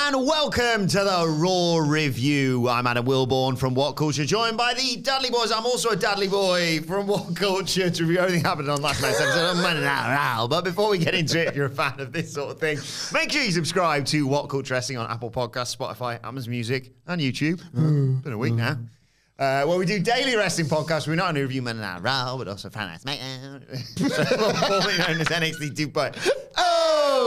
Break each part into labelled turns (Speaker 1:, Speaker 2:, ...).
Speaker 1: and welcome to the Raw Review. I'm Adam Wilborn from What Culture, joined by the Dadley Boyz. I'm also a Dadley Boy from What Culture to review everything happened on last night's episode. But before we get into it, if you're a fan of this sort of thing, make sure you subscribe to What Culture Wrestling on Apple Podcasts, Spotify, Amazon Music, and YouTube. Been a week now. Where we do daily wrestling podcasts. We not only review Men in Our Raw, but also Fan Night SmackDown. Formerly known as NXT 2.0.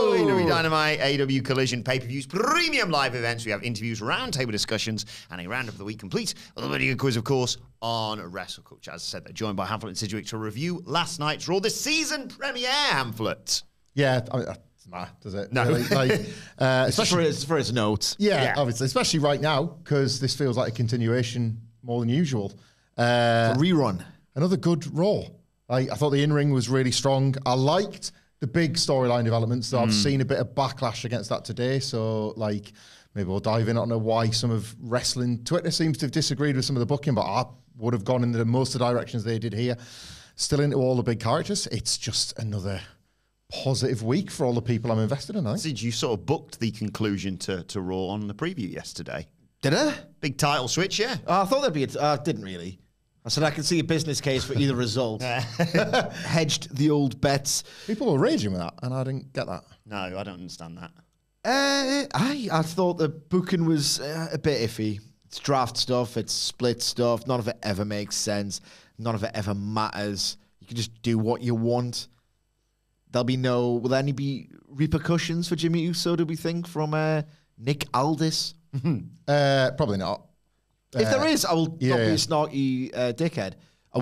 Speaker 1: AEW Dynamite, AEW Collision, pay-per-views, premium live events. We have interviews, roundtable discussions, and a round of the week complete. A video quiz, of course, on Wrestle Culture. As I said, they're joined by Hamlet and Sidgwick to review last night's Raw, the season premiere, Hamlet.
Speaker 2: Yeah, I mean, does it?
Speaker 1: No.
Speaker 2: Really?
Speaker 3: Especially for its notes.
Speaker 2: Yeah, obviously, especially right now, because this feels like a continuation more than usual.
Speaker 3: A rerun.
Speaker 2: Another good Raw. I thought the in-ring was really strong. I liked the big storyline developments, though I've seen a bit of backlash against that today. So, like, maybe we'll dive in. I don't know why some of wrestling Twitter seems to have disagreed with some of the booking, but I would have gone in most of the directions they did here. Still into all the big characters. It's just another positive week for all the people I'm invested in, I think.
Speaker 1: Sid, you sort of booked the conclusion to Raw on the preview yesterday.
Speaker 3: Did I?
Speaker 1: Big title switch, yeah.
Speaker 3: I thought there'd be didn't really. I said I could see a business case for either result. Hedged the old bets.
Speaker 2: People were raging with that, and I didn't get that.
Speaker 1: No, I don't understand that.
Speaker 3: I thought the booking was a bit iffy. It's draft stuff, it's split stuff. None of it ever makes sense. None of it ever matters. You can just do what you want. Will there any be repercussions for Jimmy Uso, do we think, from Nick Aldis?
Speaker 2: Probably not.
Speaker 3: If there is, I will not be a snarky dickhead. I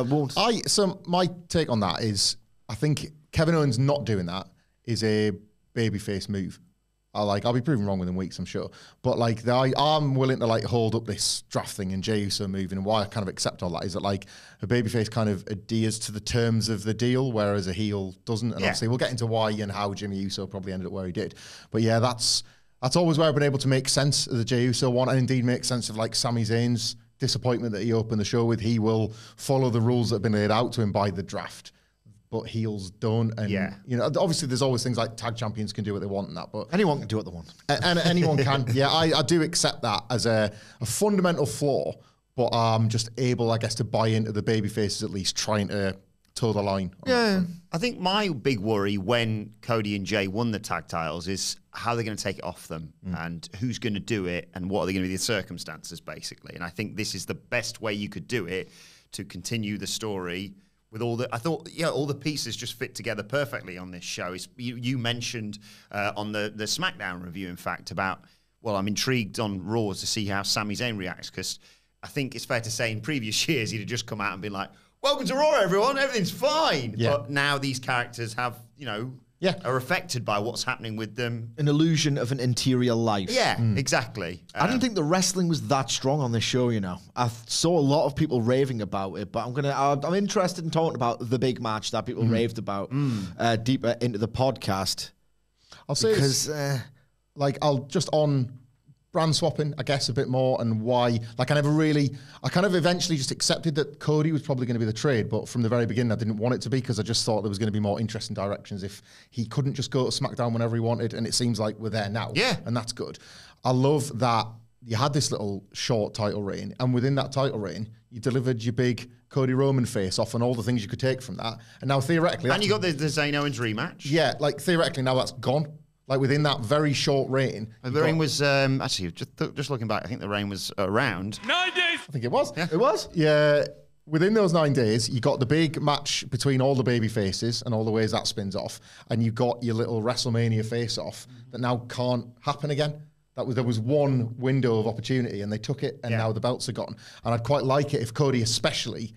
Speaker 3: won't.
Speaker 2: So my take on that is, I think Kevin Owens not doing that is a babyface move. I'll be proven wrong within weeks, I'm sure. But I'm willing to hold up this draft thing and Jey Uso moving, and why I kind of accept all that is that a babyface kind of adheres to the terms of the deal, whereas a heel doesn't. And obviously we'll get into why and how Jimmy Uso probably ended up where he did. But yeah, that's always where I've been able to make sense of the Jey Uso one, and indeed make sense of Sami Zayn's disappointment that he opened the show with. He will follow the rules that have been laid out to him by the draft, but heels don't. And obviously there's always things like tag champions can do what they want and that, but
Speaker 3: anyone can do what they want.
Speaker 2: And anyone can. Yeah, I do accept that as a fundamental flaw, but I'm just able, I guess, to buy into the baby faces at least trying to toe the line.
Speaker 1: Yeah. I think my big worry when Cody and Jay won the tag titles is how they're going to take it off them and who's going to do it and what are they going to be the circumstances, basically. And I think this is the best way you could do it to continue the story with all the... I thought, all the pieces just fit together perfectly on this show. You mentioned on the SmackDown review, in fact, about, I'm intrigued on Raw to see how Sami Zayn reacts, because I think it's fair to say in previous years he'd have just come out and been like, welcome to Raw, everyone. Everything's fine. Yeah. But now these characters have, are affected by what's happening with them. An
Speaker 3: illusion of an interior life.
Speaker 1: Yeah, exactly.
Speaker 3: I didn't think the wrestling was that strong on this show, I saw a lot of people raving about it, but I'm interested in talking about the big match that people raved about deeper into the podcast.
Speaker 2: I'll say because, I'll just on brand swapping, I guess, a bit more, and why. I kind of eventually just accepted that Cody was probably going to be the trade, but from the very beginning I didn't want it to be, because I just thought there was going to be more interesting directions if he couldn't just go to SmackDown whenever he wanted, and it seems like we're there now.
Speaker 1: Yeah.
Speaker 2: And that's good. I love that you had this little short title reign, and within that title reign, you delivered your big Cody Roman face-off and all the things you could take from that, and now theoretically...
Speaker 1: And you got the Zayn Owens rematch.
Speaker 2: Yeah, theoretically now that's gone. Within that very short reign.
Speaker 1: The reign was, actually, just looking back, I think the reign was around
Speaker 4: 9 days.
Speaker 2: I think it was.
Speaker 1: Yeah.
Speaker 3: It was?
Speaker 2: Yeah. Within those 9 days, you got the big match between all the baby faces and all the ways that spins off, and you got your little WrestleMania face-off that now can't happen again. There was one window of opportunity, and they took it, and now the belts are gone. And I'd quite like it if Cody especially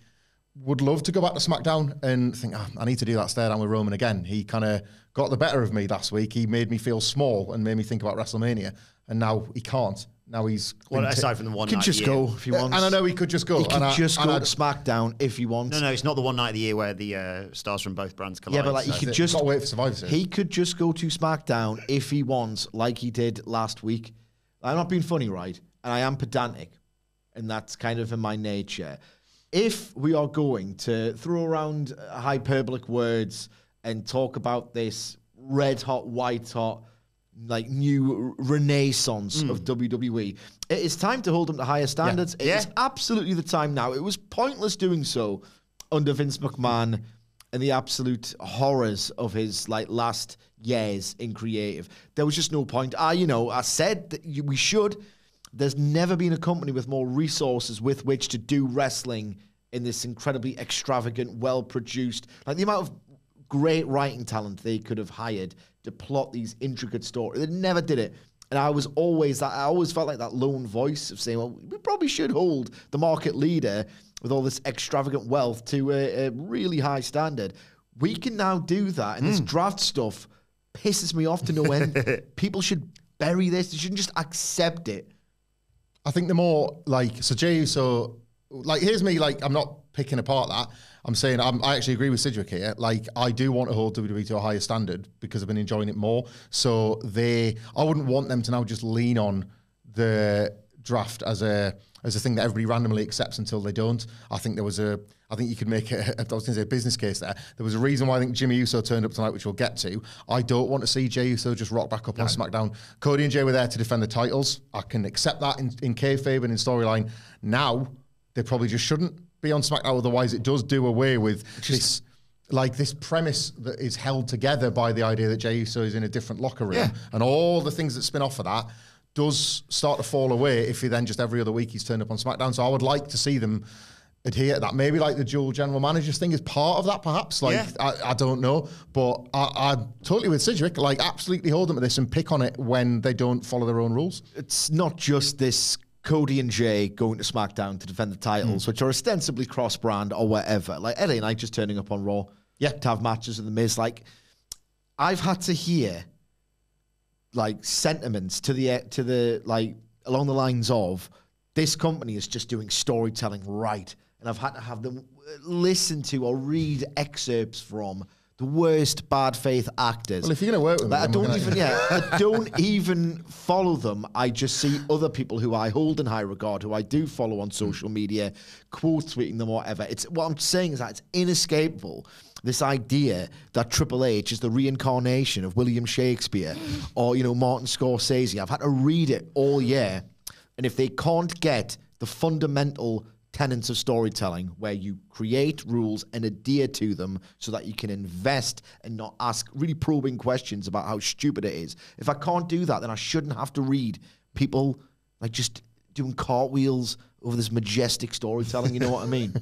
Speaker 2: would love to go back to SmackDown and think, I need to do that stare down with Roman again. He kind of got the better of me last week. He made me feel small and made me think about WrestleMania, and now he can't. Now he's...
Speaker 1: aside from the one night
Speaker 3: could just go if he wants.
Speaker 2: And I know he could just go.
Speaker 3: He could just go to SmackDown if he wants.
Speaker 1: No, it's not the one night of the year where the stars from both brands collide.
Speaker 3: Yeah, but he could just...
Speaker 2: Got to wait for Survivor Series.
Speaker 3: He could just go to SmackDown if he wants, like he did last week. I'm not being funny, right? And I am pedantic, and that's kind of in my nature. If we are going to throw around hyperbolic words and talk about this red hot, white hot like new renaissance of WWE. It is time to hold them to higher standards. It is absolutely the time now. It was pointless doing so under Vince McMahon and the absolute horrors of his like last years in creative. There was just no point. I said that we should. There's never been a company with more resources with which to do wrestling in this incredibly extravagant, well-produced, like the amount of great writing talent they could have hired to plot these intricate stories. They never did it. And I always felt like that lone voice of saying, well, we probably should hold the market leader with all this extravagant wealth to a really high standard. We can now do that. And this draft stuff pisses me off to no end. People should bury this. They shouldn't just accept it.
Speaker 2: I think the more like, so Jey Uso, like, here's me, like, I'm not picking apart that. I'm saying I actually agree with Sidgwick here. Like, I do want to hold WWE to a higher standard because I've been enjoying it more. So I wouldn't want them to now just lean on the draft as a thing that everybody randomly accepts until they don't. I think you could make a business case there. There was a reason why I think Jimmy Uso turned up tonight, which we'll get to. I don't want to see Jey Uso just rock back up on SmackDown. Cody and Jey were there to defend the titles. I can accept that in kayfabe and in storyline. Now, they probably just shouldn't be on SmackDown, otherwise it does do away with this premise that is held together by the idea that Jey Uso is in a different locker room, and all the things that spin off of that does start to fall away if he then just every other week he's turned up on SmackDown. So I would like to see them adhere to that. Maybe like the dual general managers thing is part of that, perhaps. I don't know, but I'm totally with Sidgwick. Like, absolutely hold them to this and pick on it when they don't follow their own rules.
Speaker 3: It's not just this Cody and Jey going to SmackDown to defend the titles, which are ostensibly cross-brand or whatever. Like Eddie and I just turning up on Raw, to have matches with The Miz. Like, I've had to hear like sentiments to the like along the lines of this company is just doing storytelling right, and I've had to have them listen to or read excerpts from the worst bad faith actors.
Speaker 2: Well, if you're going to work with them,
Speaker 3: I don't even follow them. I just see other people who I hold in high regard, who I do follow on social media, quote tweeting them or whatever. What I'm saying is that it's inescapable. This idea that Triple H is the reincarnation of William Shakespeare or, Martin Scorsese. I've had to read it all year. And if they can't get the fundamental tenets of storytelling where you create rules and adhere to them so that you can invest and not ask really probing questions about how stupid it is. If I can't do that, then I shouldn't have to read people like just doing cartwheels over this majestic storytelling. You know what I mean?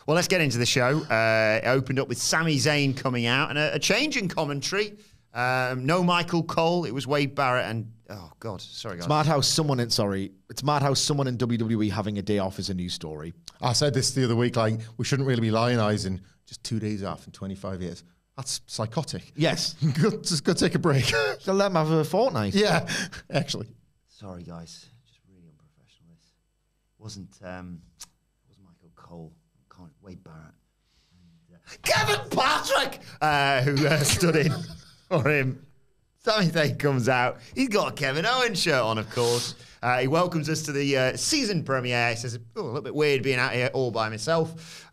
Speaker 1: Well, let's get into the show. It opened up with Sami Zayn coming out and a change in commentary. No Michael Cole. It was Wade Barrett and oh god, sorry guys.
Speaker 3: It's mad how someone in WWE having a day off is a news story.
Speaker 2: I said this the other week. Like, we shouldn't really be lionising just 2 days off in 25 years. That's psychotic.
Speaker 3: Yes,
Speaker 2: just go take a break.
Speaker 3: So let them have a fortnight.
Speaker 2: Yeah, actually.
Speaker 1: Sorry guys, just really unprofessional. This wasn't Michael Cole. Wade Barrett. And, Kevin Patrick, who stood in for him. Sami Zayn comes out. He's got a Kevin Owens shirt on, of course. He welcomes us to the season premiere. He says, a little bit weird being out here all by myself.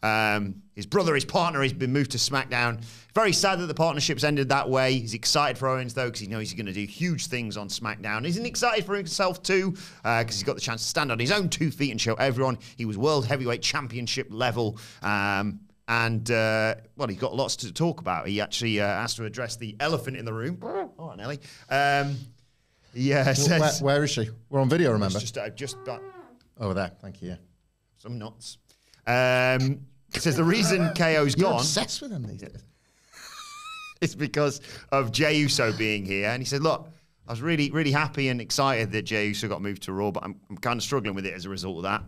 Speaker 1: His brother, his partner, has been moved to SmackDown. Very sad that the partnership's ended that way. He's excited for Owens, though, because he knows he's going to do huge things on SmackDown. Isn't he excited for himself, too, because he's got the chance to stand on his own 2 feet and show everyone he was World Heavyweight Championship level. Well, he's got lots to talk about. He actually has to address the elephant in the room. Oh, Nelly. Says,
Speaker 2: where is she? We're on video, remember?
Speaker 1: Just
Speaker 2: over there. Thank you. Yeah.
Speaker 1: Some nuts. It says the reason KO's
Speaker 2: You're
Speaker 1: gone.
Speaker 2: obsessed with them these days.
Speaker 1: It's because of Jey Uso being here. And he said, look, I was really, really happy and excited that Jey Uso got moved to Raw, but I'm kind of struggling with it as a result of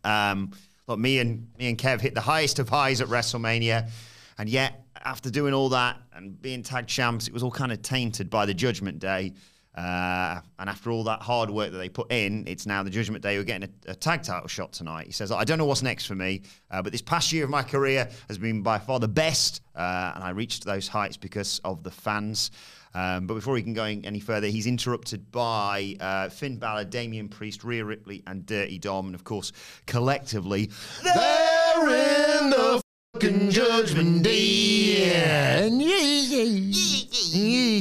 Speaker 1: that. Look, me and Kev hit the highest of highs at WrestleMania, and yet after doing all that and being tag champs, it was all kind of tainted by the Judgment Day. And after all that hard work that they put in, it's now the Judgment Day who are getting a tag title shot tonight. He says, I don't know what's next for me, but this past year of my career has been by far the best, and I reached those heights because of the fans. But before he can go any further, he's interrupted by Finn Balor, Damian Priest, Rhea Ripley, and Dirty Dom. And of course, collectively, they're in the fucking Judgment Day. And you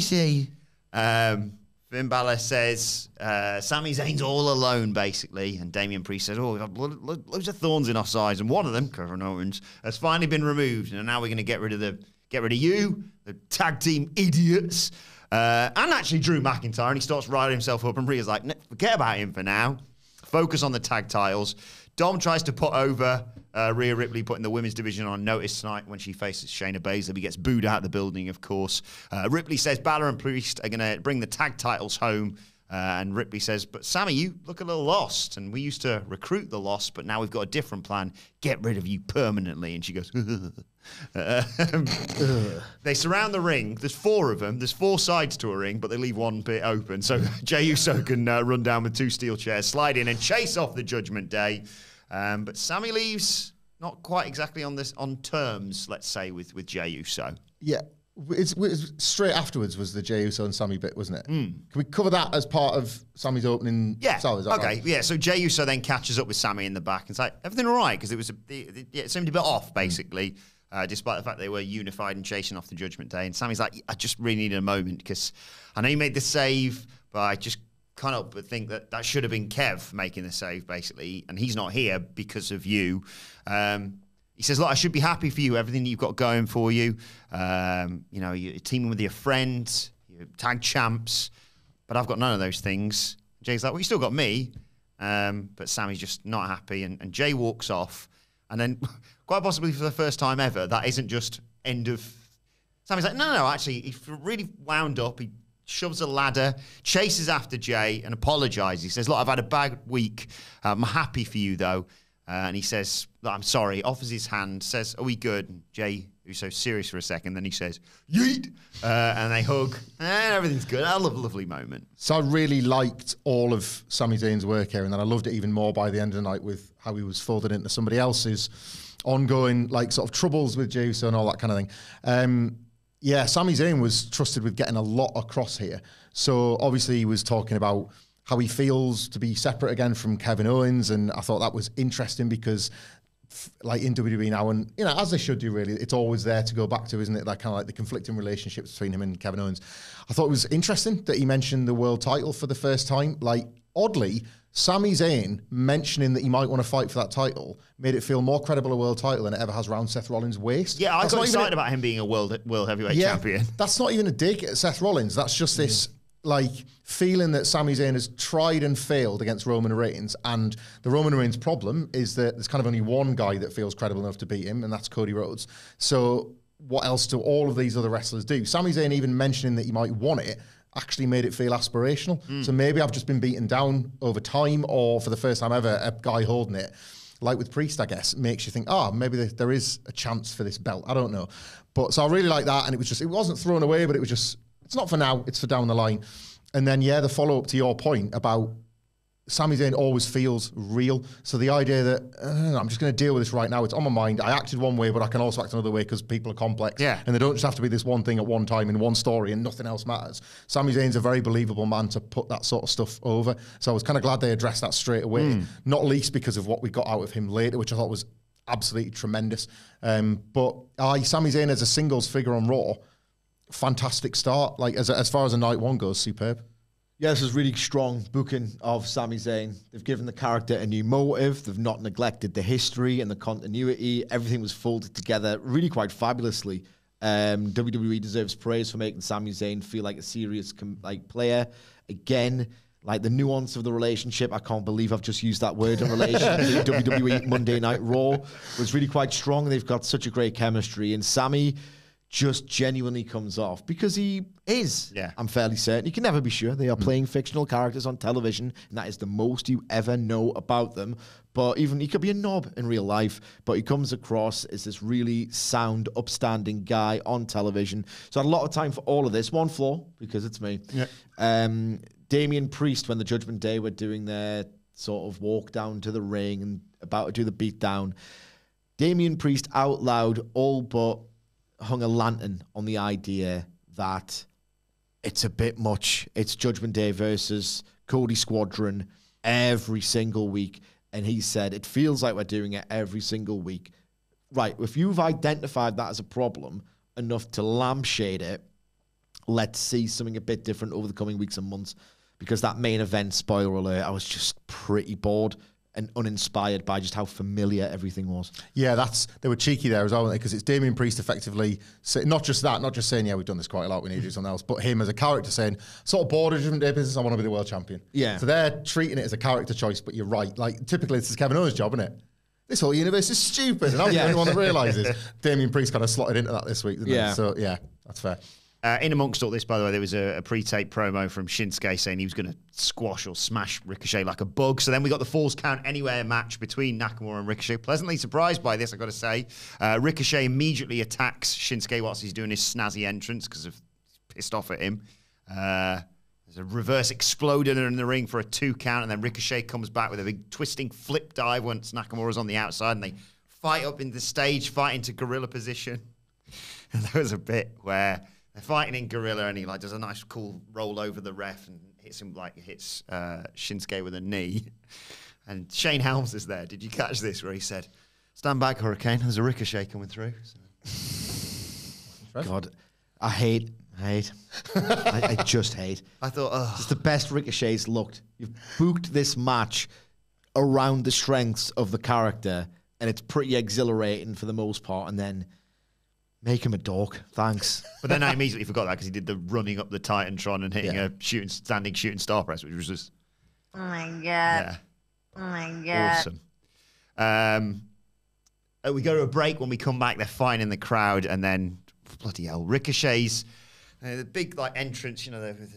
Speaker 1: say. Finn Balor says Sami Zayn's all alone, basically. And Damian Priest says, oh, we've got loads of thorns in our sides. And one of them, Kevin Owens, has finally been removed. And now we're going to get rid of you, the tag team idiots. And actually Drew McIntyre. And he starts riding himself up. And Rhea's like, forget about him for now. Focus on the tag titles. Dom tries to put over Rhea Ripley, putting the women's division on notice tonight when she faces Shayna Baszler. He gets booed out of the building, of course. Ripley says Balor and Priest are going to bring the tag titles home. And Ripley says, but Sammy, you look a little lost. And we used to recruit the lost, but now we've got a different plan. Get rid of you permanently. And she goes, they surround the ring. There's 4 of them. There's 4 sides to a ring, but they leave one bit open. So Jey Uso can run down with 2 steel chairs, slide in and chase off the Judgment Day. But Sammy leaves not quite exactly on terms, let's say, with Jey Uso.
Speaker 2: Yeah. It's straight afterwards was the Jey Uso and Sammy bit, wasn't it? Can we cover that as part of Sammy's opening?
Speaker 1: Yeah.
Speaker 2: Salad,
Speaker 1: Okay.
Speaker 2: right?
Speaker 1: Yeah. So Jey Uso then catches up with Sammy in the back and it's like, everything all right? Because it seemed a bit off, basically, despite the fact they were unified and chasing off the Judgment Day. And Sammy's like, I just really need a moment because I know you made the save, but I just can't help but think that should have been Kev making the save, basically, and he's not here because of you. He says, look, I should be happy for you, everything that you've got going for you. You're teaming with your friends, you're tag champs, but I've got none of those things. Jay's like, well, you still got me. But Sammy's just not happy, and Jay walks off. And then, quite possibly for the first time ever, that isn't just end of... Sammy's like, no, actually, he's really wound up. He shoves a ladder, chases after Jay, and apologizes. He says, look, I've had a bad week. I'm happy for you, though. And he says, look, I'm sorry, offers his hand, says, are we good? And Jay, who's so serious for a second, then he says, yeet! And they hug, and everything's good. I love a lovely moment.
Speaker 2: So I really liked all of Sami Zayn's work here, and then I loved it even more by the end of the night with how he was folded into somebody else's ongoing, like, sort of troubles with Jey Uso and all that kind of thing. Yeah, Sami Zayn was trusted with getting a lot across here. So obviously he was talking about how he feels to be separate again from Kevin Owens, and I thought that was interesting because, like, in WWE now, and as they should do, really, it's always there to go back to, isn't it? Like, kind of like the conflicting relationships between him and Kevin Owens. I thought it was interesting that he mentioned the world title for the first time. Like, oddly, Sami Zayn mentioning that he might want to fight for that title made it feel more credible a world title than it ever has around Seth Rollins' waist.
Speaker 1: Yeah, I got excited about him being a world heavyweight champion.
Speaker 2: That's not even a dig at Seth Rollins. That's just this like feeling that Sami Zayn has tried and failed against Roman Reigns, and the Roman Reigns problem is that there's kind of only one guy that feels credible enough to beat him, and that's Cody Rhodes. So what else do all of these other wrestlers do? Sami Zayn even mentioning that he might want it actually made it feel aspirational. So maybe I've just been beaten down over time, or for the first time ever, a guy holding it, like with Priest, I guess, makes you think, maybe there is a chance for this belt. I don't know. But so I really like that, and it wasn't thrown away, but it was just, it's not for now, it's for down the line. And then, the follow-up to your point about Sami Zayn always feels real. So the idea that I'm just going to deal with this right now, it's on my mind. I acted one way, but I can also act another way because people are complex.
Speaker 1: Yeah.
Speaker 2: And they don't just have to be this one thing at one time in one story and nothing else matters. Sami Zayn's a very believable man to put that sort of stuff over. So I was kind of glad they addressed that straight away, not least because of what we got out of him later, which I thought was absolutely tremendous. But Sami Zayn as a singles figure on Raw, fantastic start. Like, as far as a night one goes, superb.
Speaker 3: Yeah, this is really strong booking of Sami Zayn. They've given the character a new motive. They've not neglected the history and the continuity. Everything was folded together really quite fabulously. WWE deserves praise for making Sami Zayn feel like a serious player. Again, like the nuance of the relationship, I can't believe I've just used that word in relation to WWE Monday Night Raw, was really quite strong. They've got such a great chemistry, and Sami just genuinely comes off because he is.
Speaker 1: Yeah.
Speaker 3: I'm fairly certain. You can never be sure. They are playing fictional characters on television, and that is the most you ever know about them. But even he could be a knob in real life, but he comes across as this really sound, upstanding guy on television. So I had a lot of time for all of this. One flaw, because it's me. Yeah. Damian Priest, when the Judgment Day were doing their sort of walk down to the ring and about to do the beatdown, Damian Priest out loud all but hung a lantern on the idea that it's a bit much. It's Judgment Day versus Cody Squadron every single week. And he said, it feels like we're doing it every single week. Right, if you've identified that as a problem enough to lampshade it let's see something a bit different over the coming weeks and months, because that main event, spoiler alert, I was just pretty bored and uninspired by just how familiar everything was.
Speaker 2: Yeah, they were cheeky there as well, weren't they? Because it's Damien Priest effectively, not just saying, yeah, we've done this quite a lot, we need to do something else, but him as a character saying, sort of bored of different day business, I want to be the world champion.
Speaker 3: Yeah.
Speaker 2: So they're treating it as a character choice, but you're right. Like, typically, this is Kevin Owens' job, isn't it? This whole universe is stupid, and I'm the only one that realises. Damien Priest kind of slotted into that this week, didn't he? So, yeah, that's fair.
Speaker 1: In amongst all this, by the way, there was a pre-tape promo from Shinsuke saying he was going to squash or smash Ricochet like a bug. So then we got the Falls Count Anywhere match between Nakamura and Ricochet. Pleasantly surprised by this, I've got to say. Ricochet immediately attacks Shinsuke whilst he's doing his snazzy entrance because he's pissed off at him. There's a reverse exploder in the ring for a 2 count, and then Ricochet comes back with a big twisting flip dive once Nakamura's on the outside, and they fight up in the stage, fight into gorilla position. And there was a bit where they're fighting in gorilla, and he like does a nice cool roll over the ref and hits Shinsuke with a knee. And Shane Helms is there. Did you catch this? Where he said, "Stand back, Hurricane. There's a Ricochet coming through." So.
Speaker 3: God, I hate. I just hate.
Speaker 1: I thought,
Speaker 3: it's the best Ricochet's looked. You've booked this match around the strengths of the character, and it's pretty exhilarating for the most part, and then make him a dork. Thanks.
Speaker 1: But then I immediately forgot that because he did the running up the Titantron and hitting a standing shooting star press, which was just...
Speaker 4: Oh my God.
Speaker 1: Yeah.
Speaker 4: Oh my God.
Speaker 1: Awesome. We go to a break. When we come back, they're fine in the crowd, and then, bloody hell, Ricochet's the big like entrance, you know, the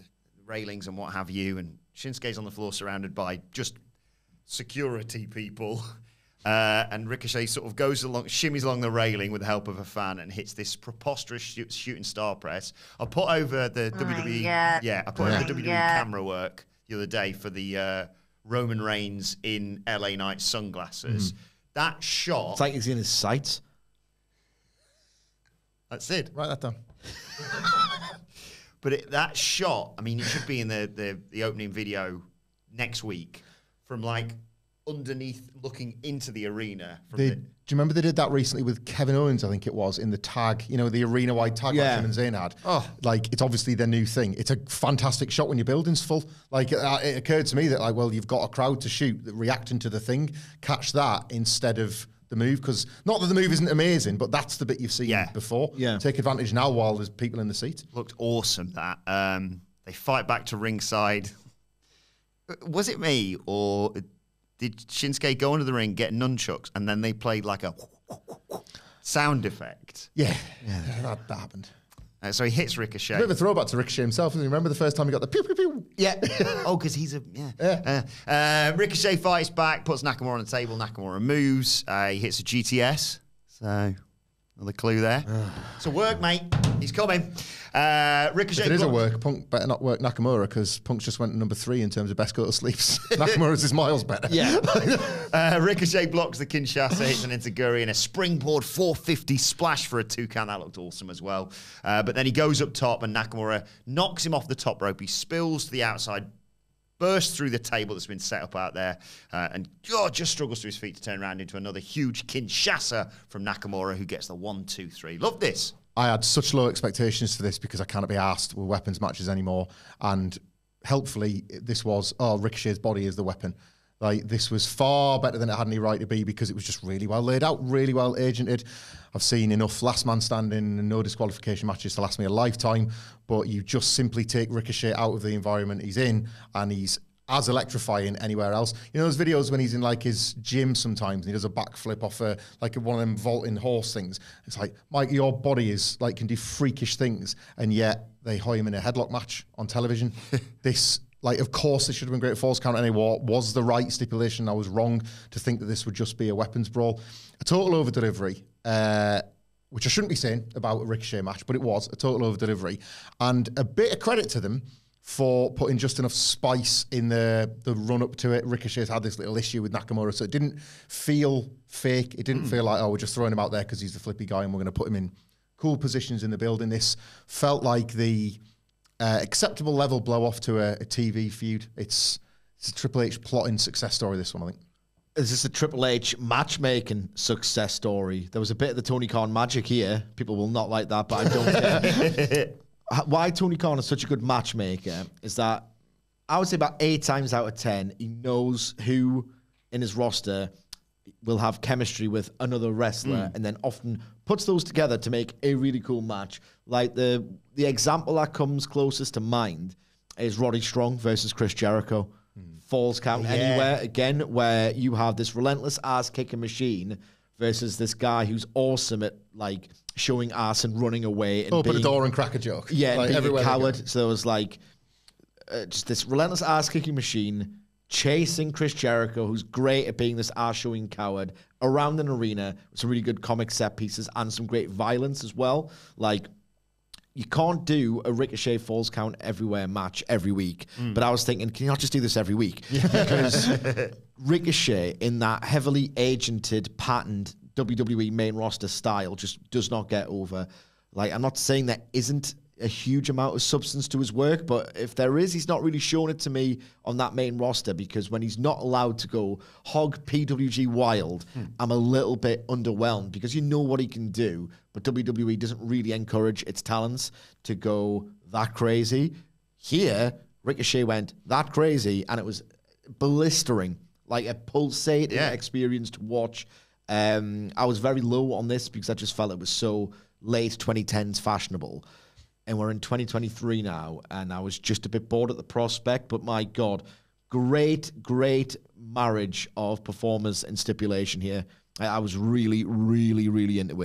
Speaker 1: railings and what have you, and Shinsuke's on the floor surrounded by just security people. And Ricochet sort of shimmies along the railing with the help of a fan and hits this preposterous shooting star press. I put over the WWE, I put over the WWE camera work the other day for the Roman Reigns in LA Knight sunglasses. That shot,
Speaker 3: it's like he's in his sights.
Speaker 1: That's it.
Speaker 2: Write that down.
Speaker 1: But that shot, I mean, it should be in the opening video next week from like underneath looking into the arena.
Speaker 2: Do you remember they did that recently with Kevin Owens, I think it was, in the tag, you know, the arena-wide tag that him and Zayn had? Oh. Like, it's obviously their new thing. It's a fantastic shot when your building's full. Like, it occurred to me that, like, well, you've got a crowd to shoot, reacting to the thing. Catch that instead of the move, because not that the move isn't amazing, but that's the bit you've seen before. Yeah. Take advantage now while there's people in the seat.
Speaker 1: Looked awesome, that. They fight back to ringside. Was it me, or did Shinsuke go into the ring, get nunchucks, and then they played like a sound effect?
Speaker 2: Yeah, that happened.
Speaker 1: So he hits Ricochet.
Speaker 2: A bit of a throwback to Ricochet himself. Doesn't he? Remember the first time he got the pew, pew, pew?
Speaker 1: Yeah. Oh, because he's Ricochet fights back, puts Nakamura on the table. Nakamura moves. He hits a GTS. So another clue there. So work, mate. He's coming. Ricochet.
Speaker 2: If it is a work, Punk better not work Nakamura, because Punk's just went number 3 in terms of best go to sleeps. Nakamura's is miles better.
Speaker 1: Yeah. Ricochet blocks the Kinshasa, hits an Enziguri, and a springboard 450 splash for a 2 count. That looked awesome as well. But then he goes up top, and Nakamura knocks him off the top rope. He spills to the outside, bursts through the table that's been set up out there, and just struggles to his feet to turn around into another huge Kinshasa from Nakamura, who gets the 1, 2, 3. Love this.
Speaker 2: I had such low expectations for this because I cannot be asked with weapons matches anymore. And helpfully, this was, Ricochet's body is the weapon. Like, this was far better than it had any right to be because it was just really well laid out, really well agented. I've seen enough last man standing and no disqualification matches to last me a lifetime, but you just simply take Ricochet out of the environment he's in, and he's as electrifying anywhere else. You know those videos when he's in like his gym sometimes and he does a backflip off like one of them vaulting horse things? It's like, Mike, your body is like can do freakish things, and yet they hire him in a headlock match on television. This, like, of course this should have been great. Falls Count Anywhere was the right stipulation. I was wrong to think that this would just be a weapons brawl. A total over delivery, which I shouldn't be saying about a Ricochet match, but it was a total over delivery, and a bit of credit to them for putting just enough spice in the run up to it. Ricochet's had this little issue with Nakamura, so it didn't feel fake. It didn't feel like, we're just throwing him out there because he's the flippy guy and we're going to put him in cool positions in the building. This felt like the acceptable level blow off to a TV feud. It's a Triple H plotting success story, this one, I think.
Speaker 3: Is this a Triple H matchmaking success story? There was a bit of the Tony Khan magic here. People will not like that, but I don't care. why Tony Khan is such a good matchmaker is that I would say about 8 times out of 10, he knows who in his roster will have chemistry with another wrestler and then often puts those together to make a really cool match. Like the example that comes closest to mind is Roddy Strong versus Chris Jericho. Falls count anywhere, again, where you have this relentless ass-kicking machine versus this guy who's awesome at, like, showing ass and running away. And
Speaker 2: Open the door and crack a joke.
Speaker 3: Yeah,
Speaker 2: like,
Speaker 3: and being a coward.
Speaker 2: Go.
Speaker 3: So there was, like, just this relentless ass-kicking machine chasing Chris Jericho, who's great at being this ass-showing coward, around an arena with some really good comic set pieces and some great violence as well. Like, you can't do a Ricochet Falls Count Everywhere match every week. But I was thinking, can you not just do this every week? Because Ricochet, in that heavily agented, patterned WWE main roster style, just does not get over. Like, I'm not saying there isn't a huge amount of substance to his work, but if there is, he's not really shown it to me on that main roster, because when he's not allowed to go hog PWG wild, I'm a little bit underwhelmed, because you know what he can do, but WWE doesn't really encourage its talents to go that crazy. Here, Ricochet went that crazy, and it was blistering, like a pulsating experience to watch. I was very low on this because I just felt it was so late 2010s fashionable. And we're in 2023 now, and I was just a bit bored at the prospect, but my God, great marriage of performers and stipulation here. I was really, really, really into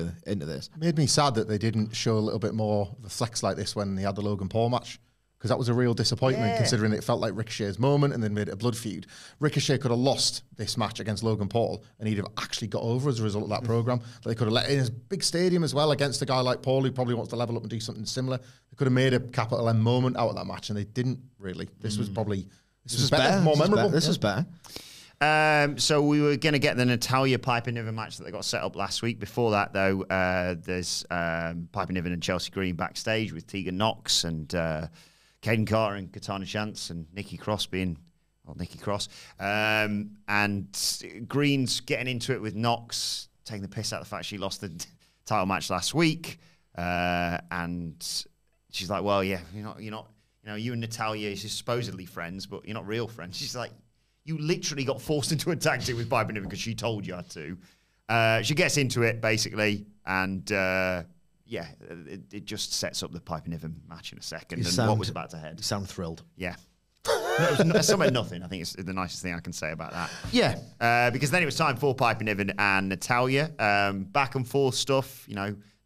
Speaker 3: this.
Speaker 2: It made me sad that they didn't show a little bit more of a flex like this when they had the Logan Paul match, because that was a real disappointment, considering it felt like Ricochet's moment and then made it a blood feud. Ricochet could have lost this match against Logan Paul, and he'd have actually got over as a result of that program. They could have let in a big stadium as well against a guy like Paul, who probably wants to level up and do something similar. They could have made a capital M moment out of that match, and they didn't really. This was probably this was better, more memorable.
Speaker 3: This was better.
Speaker 1: So we were going to get the Natalya Piper Niven match that they got set up last week. Before that, though, there's Piper Niven and Chelsea Green backstage with Tegan Knox and Caden Carter and Katana Chance and Nikki Cross. And Green's getting into it with Knox, taking the piss out of the fact she lost the title match last week. And she's like, well, yeah, you and Natalya, she's supposedly friends, but you're not real friends. She's like, you literally got forced into a tag team with Piper Niven because she told you had to. She gets into it, basically, and it just sets up the Piper Niven match in a second what was about to head.
Speaker 3: You sound thrilled.
Speaker 1: Yeah. Somewhere nothing. I think it's the nicest thing I can say about that.
Speaker 3: Yeah.
Speaker 1: Because then it was time for Piper Niven and Natalya. Back and forth stuff,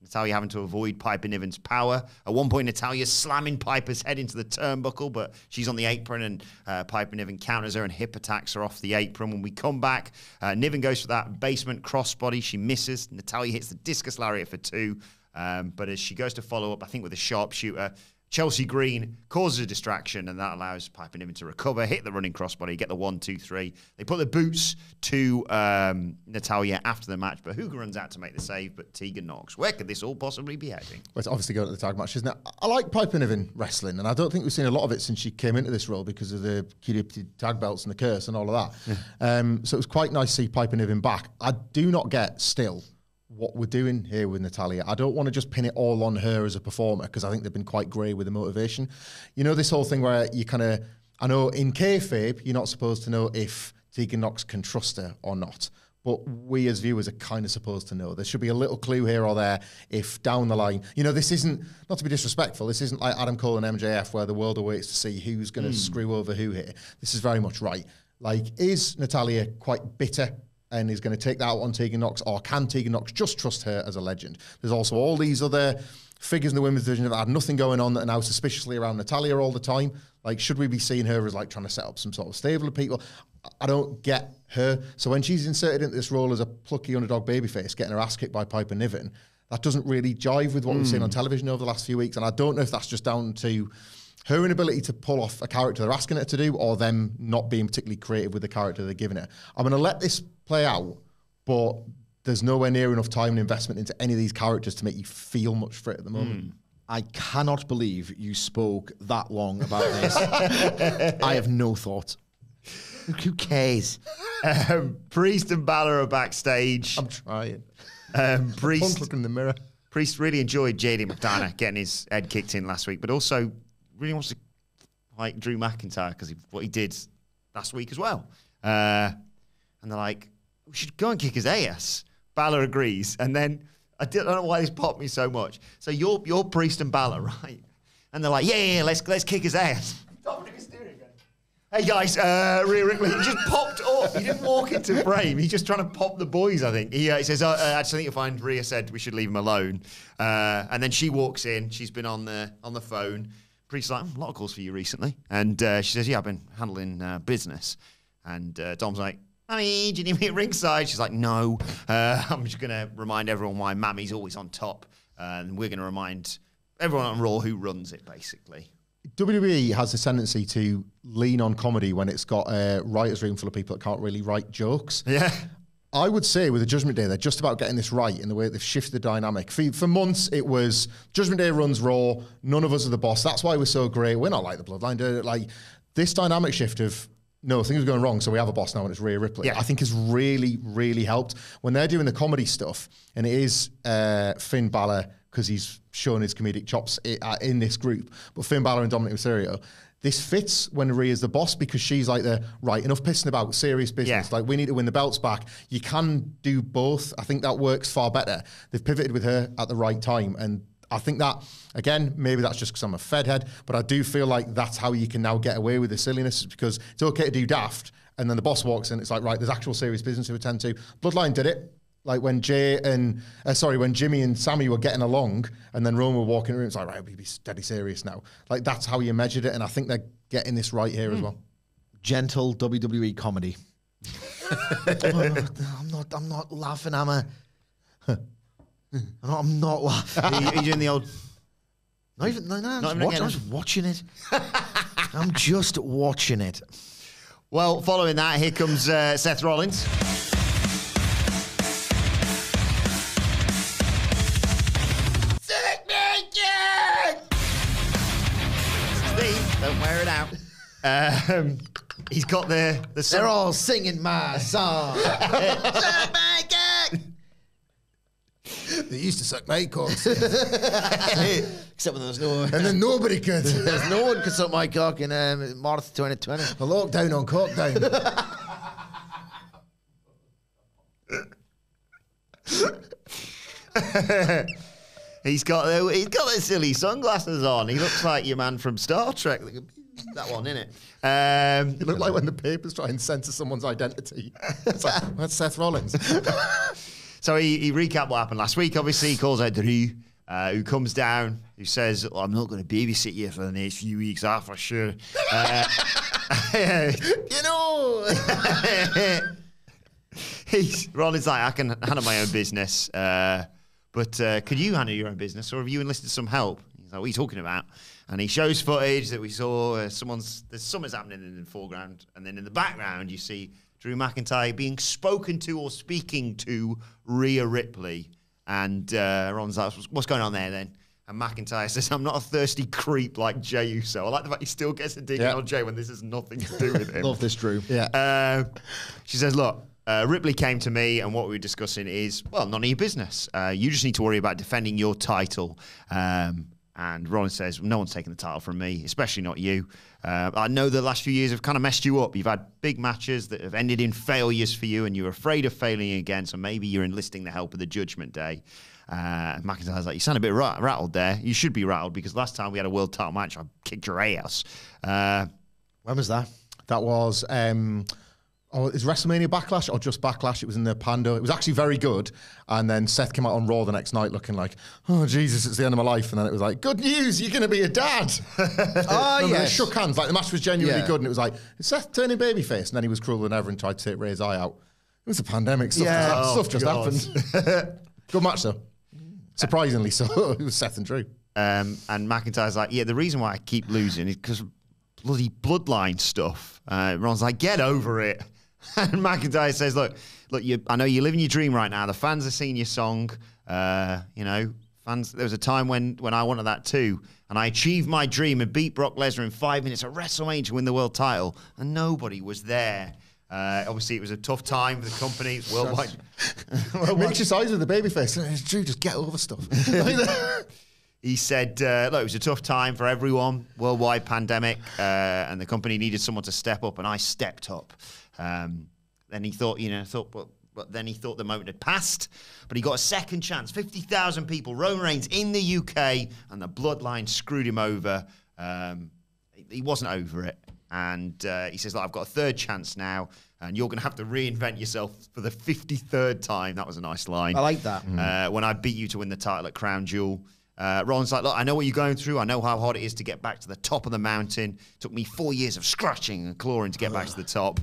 Speaker 1: Natalya having to avoid Piper Niven's power. At one point, Natalya slamming Piper's head into the turnbuckle, but she's on the apron, and Piper Niven counters her and hip attacks her off the apron. When we come back, Niven goes for that basement crossbody. She misses. Natalya hits the discus lariat for 2. But as she goes to follow up, I think with a sharpshooter, Chelsea Green causes a distraction, and that allows Piper Niven to recover, hit the running crossbody, get the 1, 2, 3. They put the boots to Natalya after the match, but Hugo runs out to make the save, but Tegan Knox. Where could this all possibly be heading?
Speaker 2: Well, it's obviously going to the tag match, isn't it? I like Piper Niven wrestling, and I don't think we've seen a lot of it since she came into this role because of the curated tag belts and the curse and all of that. So it was quite nice to see Piper Niven back. I do not get still what we're doing here with Natalya. I don't want to just pin it all on her as a performer, because I think they've been quite grey with the motivation. This whole thing where you kind of, I know in kayfabe, you're not supposed to know if Tegan Knox can trust her or not. But we as viewers are kind of supposed to know. There should be a little clue here or there if down the line, this isn't, not to be disrespectful, this isn't like Adam Cole and MJF where the world awaits to see who's going to screw over who here. This is very much right. Like, is Natalya quite bitter and is going to take that out on Tegan Knox, or can Tegan Knox just trust her as a legend? There's also all these other figures in the women's division that had nothing going on that are now suspiciously around Natalya all the time. Like, should we be seeing her as like trying to set up some sort of stable of people? I don't get her. So when she's inserted into this role as a plucky underdog babyface, getting her ass kicked by Piper Niven, that doesn't really jive with what we've seen on television over the last few weeks. And I don't know if that's just down to her inability to pull off a character they're asking her to do, or them not being particularly creative with the character they're giving her. I'm going to let this play out, but there's nowhere near enough time and investment into any of these characters to make you feel much for it at the moment.
Speaker 3: I cannot believe you spoke that long about this. I have no thoughts. Who cares?
Speaker 1: Priest and Balor are backstage.
Speaker 2: I'm trying.
Speaker 1: Priest,
Speaker 2: Don't look in the mirror.
Speaker 1: Priest really enjoyed JD McDonough getting his head kicked in last week, but also really wants to fight Drew McIntyre because what he did last week as well. And they're like, we should go and kick his ass. Balor agrees. And then, I don't know why this popped me so much. So you're Priest and Balor, right? And they're like, yeah, let's kick his ass. Dominic Mysterio goes, hey guys, Rhea Ripley. He just popped up. He didn't walk into frame. He's just trying to pop the boys, I think. He says, I actually think you'll find Rhea said we should leave him alone. And then she walks in. She's been on the phone. Priest's like, a lot of calls for you recently. And she says, yeah, I've been handling business. And Dom's like, Mammy, do you need me at ringside? She's like, no. I'm just going to remind everyone why Mammy's always on top. And we're going to remind everyone on Raw who runs it, basically.
Speaker 2: WWE has a tendency to lean on comedy when it's got a writer's room full of people that can't really write jokes.
Speaker 1: Yeah.
Speaker 2: I would say with the Judgment Day, they're just about getting this right in the way they've shifted the dynamic. For months, it was Judgment Day runs Raw. None of us are the boss. That's why we're so great. We're not like the Bloodline. Like this dynamic shift of, no, things are going wrong, so we have a boss now, and it's Rhea Ripley.
Speaker 1: Yeah.
Speaker 2: I think has really, really helped. When they're doing the comedy stuff, and it is Finn Balor, because he's shown his comedic chops in this group, but Finn Balor and Dominic Mysterio, this fits when Rhea's the boss because she's like right, enough pissing about, serious business.
Speaker 1: Yeah.
Speaker 2: Like, we need to win the belts back. You can do both. I think that works far better. They've pivoted with her at the right time, and I think that, again, maybe that's just because I'm a Fed head, but I do feel like that's how you can now get away with the silliness, because it's okay to do daft, and then the boss walks in, it's like, right, there's actual serious business to attend to. Bloodline did it. Like when when Jimmy and Sammy were getting along, and then Roman were walking in the room, it's like, right, we'll be steady serious now. Like, that's how you measured it, and I think they're getting this right here as well.
Speaker 3: Gentle WWE comedy. I'm not laughing, am I? I'm not laughing.
Speaker 1: Are you doing the old...
Speaker 3: Not even, no, I'm
Speaker 1: Not even
Speaker 3: just watching it. I'm just watching it.
Speaker 1: Well, following that, here comes Seth Rollins. Steve, don't wear it out. He's got the
Speaker 3: They're all singing my song.
Speaker 2: They used to suck my cocks.
Speaker 3: Except when there's no...
Speaker 2: And then nobody could.
Speaker 3: There's no one could suck my cock in March 2020.
Speaker 2: A lockdown on cockdown.
Speaker 1: He's got the silly sunglasses on. He looks like your man from Star Trek. That one, innit?
Speaker 2: It looked like when the papers try and censor someone's identity. It's like, that's Seth Rollins.
Speaker 1: So he recapped what happened last week. Obviously, he calls out Drew, who comes down, who says, I'm not going to babysit you for the next few weeks, for sure.
Speaker 2: You know.
Speaker 1: Rollins like, I can handle my own business, but could you handle your own business, or have you enlisted some help? He's like, what are you talking about? And he shows footage that we saw. There's something's happening in the foreground, and then in the background you see Drew McIntyre being spoken to or speaking to Rhea Ripley. And Ron's like, what's going on there then? And McIntyre says, I'm not a thirsty creep like Jey Uso. I like the fact he still gets a dig in on Jey when this has nothing to do with him.
Speaker 3: Love this, Drew.
Speaker 2: Yeah.
Speaker 1: She says, look, Ripley came to me, and what we were discussing is, well, none of your business. You just need to worry about defending your title. And Rollins says, no one's taken the title from me, especially not you. I know the last few years have kind of messed you up. You've had big matches that have ended in failures for you, and you're afraid of failing again, so maybe you're enlisting the help of the Judgment Day. McIntyre's like, you sound a bit rattled there. You should be rattled, because last time we had a world title match, I kicked your ass.
Speaker 3: When was that?
Speaker 2: That was... is WrestleMania Backlash or just Backlash? It was in the Pando. It was actually very good. And then Seth came out on Raw the next night looking like, oh, Jesus, it's the end of my life. And then it was like, good news, you're going to be a dad.
Speaker 3: Oh,
Speaker 2: yeah.
Speaker 3: yeah.
Speaker 2: They shook hands. Like, the match was genuinely good. And it was like, is Seth turning babyface? And then he was crueler than ever and tried to take Ray's eye out. It was a pandemic. Stuff just happened. Good match, though. Surprisingly so. It was Seth and Drew.
Speaker 1: And McIntyre's like, yeah, the reason why I keep losing is because bloody bloodline stuff. Ron's like, get over it. And McIntyre says, look, I know you're living your dream right now. The fans are singing your song. Fans. There was a time when I wanted that too, and I achieved my dream and beat Brock Lesnar in 5 minutes at WrestleMania to win the world title, and nobody was there. Obviously, it was a tough time for the company. It's worldwide.
Speaker 2: Mix your size with the babyface. Drew, just get over stuff.
Speaker 1: He said, look, it was a tough time for everyone, worldwide pandemic, and the company needed someone to step up, and I stepped up. Then he thought, but then he thought the moment had passed, but he got a second chance. 50,000 people, Roman Reigns in the UK, and the bloodline screwed him over. He wasn't over it. And he says, look, I've got a third chance now, and you're going to have to reinvent yourself for the 53rd time. That was a nice line.
Speaker 3: I like that.
Speaker 1: When I beat you to win the title at Crown Jewel. Rollins like, look, I know what you're going through. I know how hard it is to get back to the top of the mountain. It took me 4 years of scratching and clawing to get back to the top.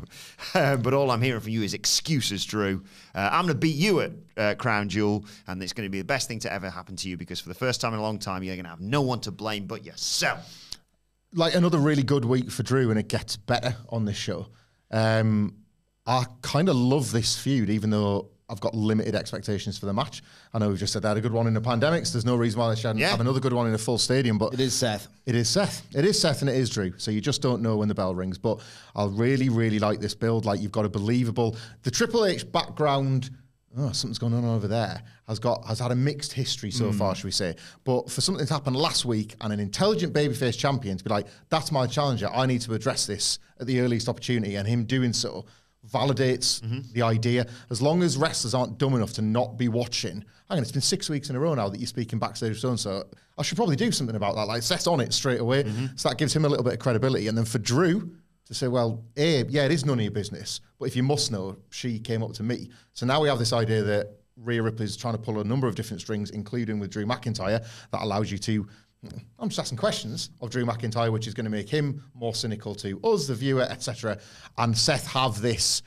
Speaker 1: But all I'm hearing from you is excuses, Drew. I'm going to beat you at Crown Jewel, and it's going to be the best thing to ever happen to you because for the first time in a long time, you're going to have no one to blame but yourself.
Speaker 2: Like another really good week for Drew, and it gets better on this show. I kind of love this feud, even though I've got limited expectations for the match. I know we've just said they had a good one in the pandemic, so there's no reason why they shouldn't have another good one in a full stadium. But
Speaker 3: it is Seth.
Speaker 2: It is Seth. It is Seth and it is Drew. So you just don't know when the bell rings. But I really, really like this build. Like you've got a believable... The Triple H background... Oh, something's going on over there. Has had a mixed history so far, should we say. But for something to happen last week and an intelligent babyface champion to be like, that's my challenger. I need to address this at the earliest opportunity. And him doing so validates the idea. As long as wrestlers aren't dumb enough to not be watching. Hang on, it's been 6 weeks in a row now that you're speaking backstage with so-and-so. I should probably do something about that. Like, Seth's on it straight away. So that gives him a little bit of credibility. And then for Drew to say, well, it is none of your business. But if you must know, she came up to me. So now we have this idea that Rhea Ripley's trying to pull a number of different strings, including with Drew McIntyre, that allows you to... I'm just asking questions of Drew McIntyre, which is going to make him more cynical to us, the viewer, etc. And Seth have this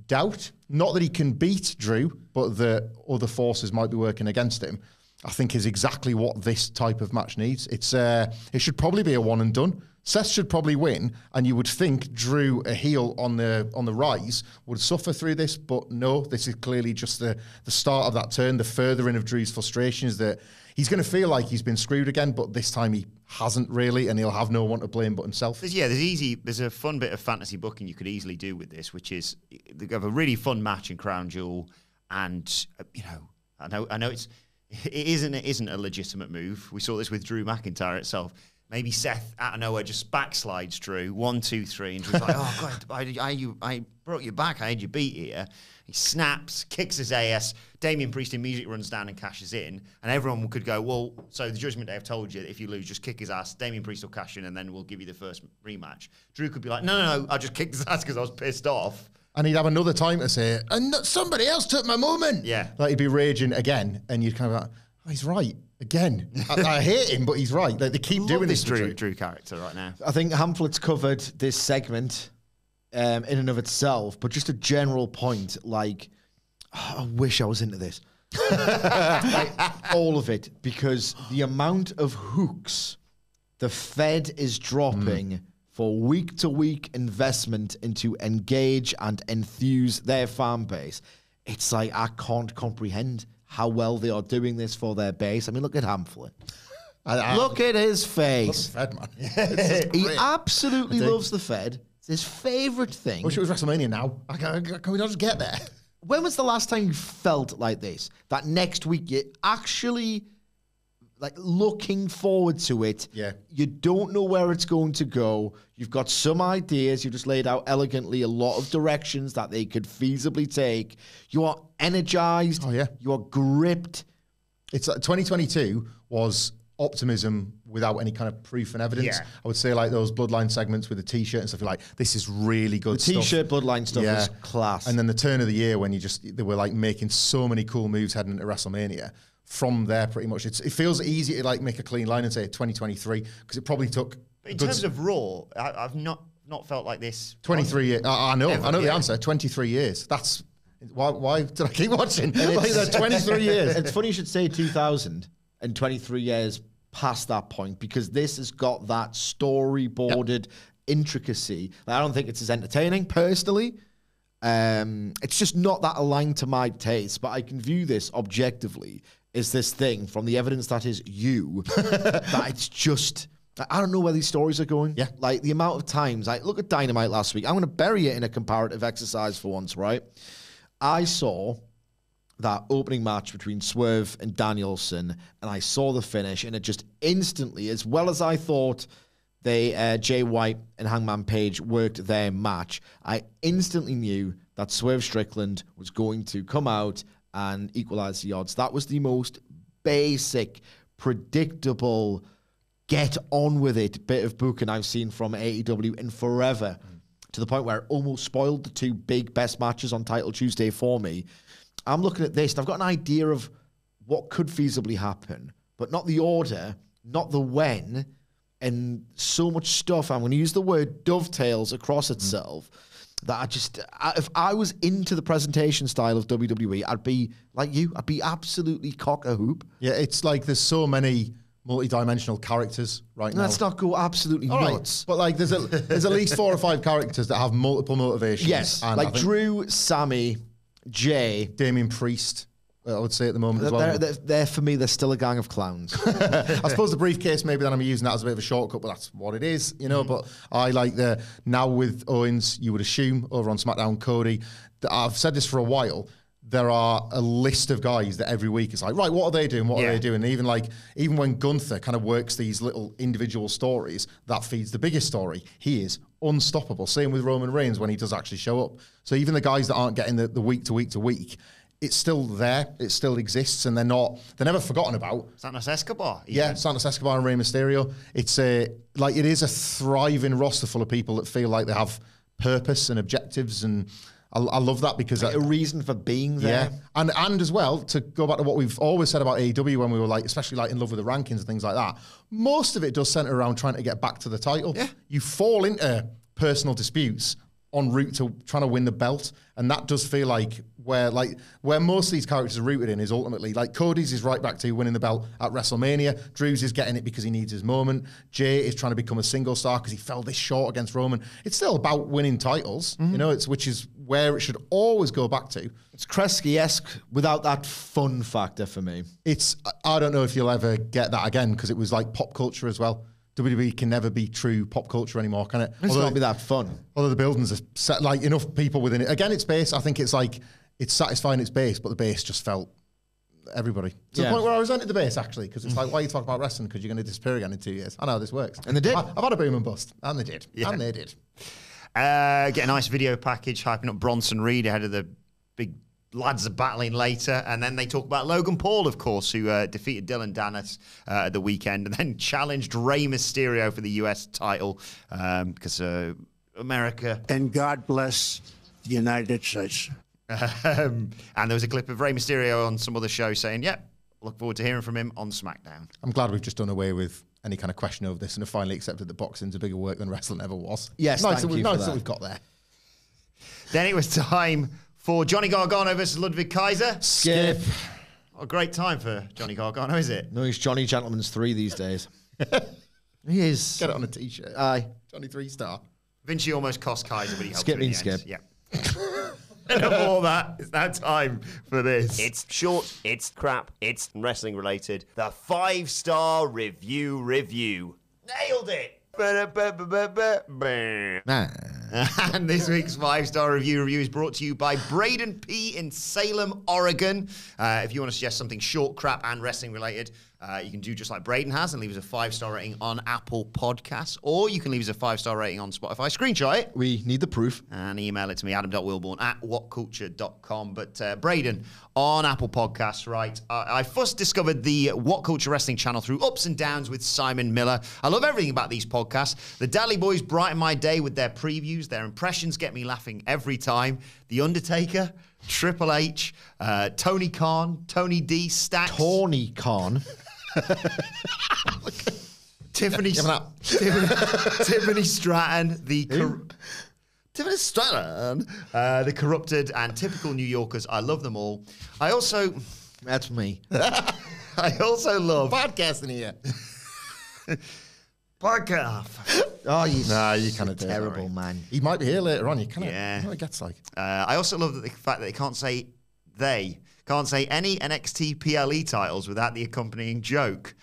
Speaker 2: doubt, not that he can beat Drew, but that other forces might be working against him. I think is exactly what this type of match needs. It should probably be a one and done. Seth should probably win, and you would think Drew, a heel on the rise, would suffer through this, but no, this is clearly just the start of that turn, the furthering of Drew's frustrations that he's going to feel like he's been screwed again, but this time he hasn't really, and he'll have no one to blame but himself.
Speaker 1: There's a fun bit of fantasy booking you could easily do with this, which is they have a really fun match in Crown Jewel, and I know it isn't a legitimate move. We saw this with Drew McIntyre itself. Maybe Seth out of nowhere just backslides Drew 1, 2, 3, and Drew's like, "Oh God, I brought you back. I had you beat here." He snaps, kicks his ass. Damian Priest immediately runs down and cashes in, and everyone could go, "Well, so the Judgment Day have told you that if you lose, just kick his ass. Damian Priest will cash in, and then we'll give you the first rematch." Drew could be like, "No, I just kicked his ass because I was pissed off."
Speaker 2: And he'd have another time to say, "And somebody else took my moment."
Speaker 1: Yeah,
Speaker 2: like he'd be raging again, and you'd kind of like, "Oh, he's right." Again, I hate him, but he's right. Like, they keep doing this
Speaker 1: Drew character right now.
Speaker 3: I think Hamlet's covered this segment in and of itself, but just a general point, like, I wish I was into this. Like, all of it, because the amount of hooks the Fed is dropping for week-to-week investment into engage and enthuse their fan base, it's like I can't comprehend how well they are doing this for their base. I mean, look at Hamlet. Look at his face.
Speaker 2: Love the Fed, man.
Speaker 3: He absolutely loves the Fed. It's his favourite thing.
Speaker 2: I wish it was WrestleMania now. Can we not just get there?
Speaker 3: When was the last time you felt like this? That next week you're actually like looking forward to it.
Speaker 2: Yeah.
Speaker 3: You don't know where it's going to go. You've got some ideas. You've just laid out elegantly a lot of directions that they could feasibly take. You are energized.
Speaker 2: Oh, yeah.
Speaker 3: You are gripped.
Speaker 2: It's 2022 was optimism without any kind of proof and evidence.
Speaker 1: Yeah.
Speaker 2: I would say like those Bloodline segments with the T-shirt and stuff. You're like, this is really good stuff.
Speaker 3: The T-shirt Bloodline stuff is class.
Speaker 2: And then the turn of the year when they were like making so many cool moves heading into WrestleMania. From there, pretty much, it feels easy to like make a clean line and say 2023 because it probably took.
Speaker 1: But in terms of Raw, I've not felt like this.
Speaker 2: 23 years. I know the
Speaker 1: yeah.
Speaker 2: answer. 23 years. That's why did I keep watching? Like 23 years.
Speaker 3: It's funny you should say 2000 and 23 years past that point because this has got that storyboarded intricacy. Like, I don't think it's as entertaining personally. It's just not that aligned to my taste, but I can view this objectively as this thing from the evidence that is you, that it's just I don't know where these stories are going.
Speaker 2: Yeah.
Speaker 3: Like the amount of times, like look at Dynamite last week. I'm going to bury it in a comparative exercise for once, right? I saw that opening match between Swerve and Danielson, and I saw the finish, and it just instantly, as well as I thought Jay White and Hangman Page worked their match, I instantly knew that Swerve Strickland was going to come out and equalize the odds. That was the most basic, predictable, get on with it bit of booking I've seen from AEW in forever, to the point where it almost spoiled the two big best matches on Title Tuesday for me. I'm looking at this and I've got an idea of what could feasibly happen, but not the order, not the when, and so much stuff. I'm going to use the word dovetails across itself that if I was into the presentation style of WWE, I'd be like you, I'd be absolutely cock-a-hoop.
Speaker 2: Yeah, it's like there's so many multi-dimensional characters right now.
Speaker 3: Let's not go absolutely
Speaker 2: All
Speaker 3: nuts.
Speaker 2: right, but like there's at least 4 or 5 characters that have multiple motivations.
Speaker 3: Yes,
Speaker 2: and
Speaker 3: like Drew, Sammy, Jay,
Speaker 2: Damien Priest, I would say at the moment as well.
Speaker 3: They're for me, they're still a gang of clowns.
Speaker 2: I suppose the briefcase, maybe that I'm using that as a bit of a shortcut, but that's what it is, you know. But I like now with Owens, you would assume over on SmackDown, Cody, I've said this for a while, there are a list of guys that every week is like, right, what are they doing? What are they doing? And even when Gunther kind of works these little individual stories, that feeds the biggest story. He is unstoppable. Same with Roman Reigns when he does actually show up. So even the guys that aren't getting the week to week to week, it's still there. It still exists, and they're never forgotten about.
Speaker 1: Santos Escobar. Even.
Speaker 2: Yeah, Santos Escobar and Rey Mysterio. It is a thriving roster full of people that feel like they have purpose and objectives, and I love that because
Speaker 3: a reason for being there.
Speaker 2: Yeah, and as well, to go back to what we've always said about AEW when we were especially in love with the rankings and things like that, most of it does center around trying to get back to the title.
Speaker 1: Yeah.
Speaker 2: You fall into personal disputes en route to trying to win the belt, and that does feel like where most of these characters are rooted in is ultimately like Cody's is right back to winning the belt at WrestleMania. Drew's is getting it because he needs his moment. Jay is trying to become a single star because he fell this short against Roman. It's still about winning titles, which is where it should always go back to.
Speaker 3: It's Kresge-esque without that fun factor for me.
Speaker 2: I don't know if you'll ever get that again because it was like pop culture as well. WWE can never be true pop culture anymore, can it?
Speaker 3: It's not be that fun.
Speaker 2: Although the buildings are set, like enough people within it. Again, it's base. I think it's satisfying its base, but the base just felt everybody. To the point where I resented the base, actually, because it's like, why are you talking about wrestling? Because you're going to disappear again in 2 years. I know how this works.
Speaker 3: And they did.
Speaker 2: I've had a boom and bust. And they did.
Speaker 1: Yeah.
Speaker 2: And they did.
Speaker 1: Get a nice video package hyping up Bronson Reed ahead of the big lads are battling later, and then they talk about Logan Paul, of course, who defeated Dylan Dennis at the weekend, and then challenged Rey Mysterio for the US title because America.
Speaker 5: And God bless the United States.
Speaker 1: And there was a clip of Rey Mysterio on some other show saying, "Yep, look forward to hearing from him on SmackDown."
Speaker 2: I'm glad we've just done away with any kind of question over this and have finally accepted that boxing's a bigger work than wrestling ever was.
Speaker 3: Yes,
Speaker 2: nice
Speaker 3: thank you for
Speaker 2: nice
Speaker 3: that.
Speaker 2: that we've got there.
Speaker 1: Then it was time for Johnny Gargano versus Ludwig Kaiser.
Speaker 3: Skip.
Speaker 1: What a great time for Johnny Gargano, is it?
Speaker 3: No, he's Johnny Gentleman's 3 these days. He is.
Speaker 2: Get it on a t-shirt.
Speaker 3: Aye.
Speaker 2: Johnny 3-star.
Speaker 1: Vinci almost cost Kaiser, but he helped
Speaker 3: Skip
Speaker 1: him in
Speaker 3: means
Speaker 1: the end.
Speaker 3: skip.
Speaker 1: Yeah. Enough of all that. It's now time for this.
Speaker 6: It's short, it's crap, it's wrestling related. The 5-star review. Nailed it!
Speaker 1: And this week's 5-star review is brought to you by Braden P. in Salem, Oregon. If you want to suggest something short, crap, and wrestling related, you can do just like Braden has and leave us a 5-star rating on Apple Podcasts, or you can leave us a 5-star rating on Spotify. Screenshot it
Speaker 3: We need the proof.
Speaker 1: and email it to me, adam.wilborn@whatculture.com. But Braden, on Apple Podcasts, right, I first discovered the What Culture Wrestling channel through ups and downs with Simon Miller. I love everything about these podcasts. The Dadley Boyz brighten my day with their previews. Their impressions get me laughing every time. The Undertaker, Triple H, Tony Khan, Tony D, Stacks.
Speaker 3: Tawny Khan.
Speaker 1: Tiffany Stratton, the corrupted and typical New Yorkers. I love them all.
Speaker 3: That's me.
Speaker 1: I also love
Speaker 2: Podcasting here.
Speaker 1: podcast.
Speaker 3: Oh,
Speaker 2: You kind of
Speaker 3: terrible, man.
Speaker 2: He might be here later on. You kind of,
Speaker 1: Yeah.
Speaker 2: you know what it gets like.
Speaker 1: I also love the fact that they can't say any NXT PLE titles without the accompanying joke.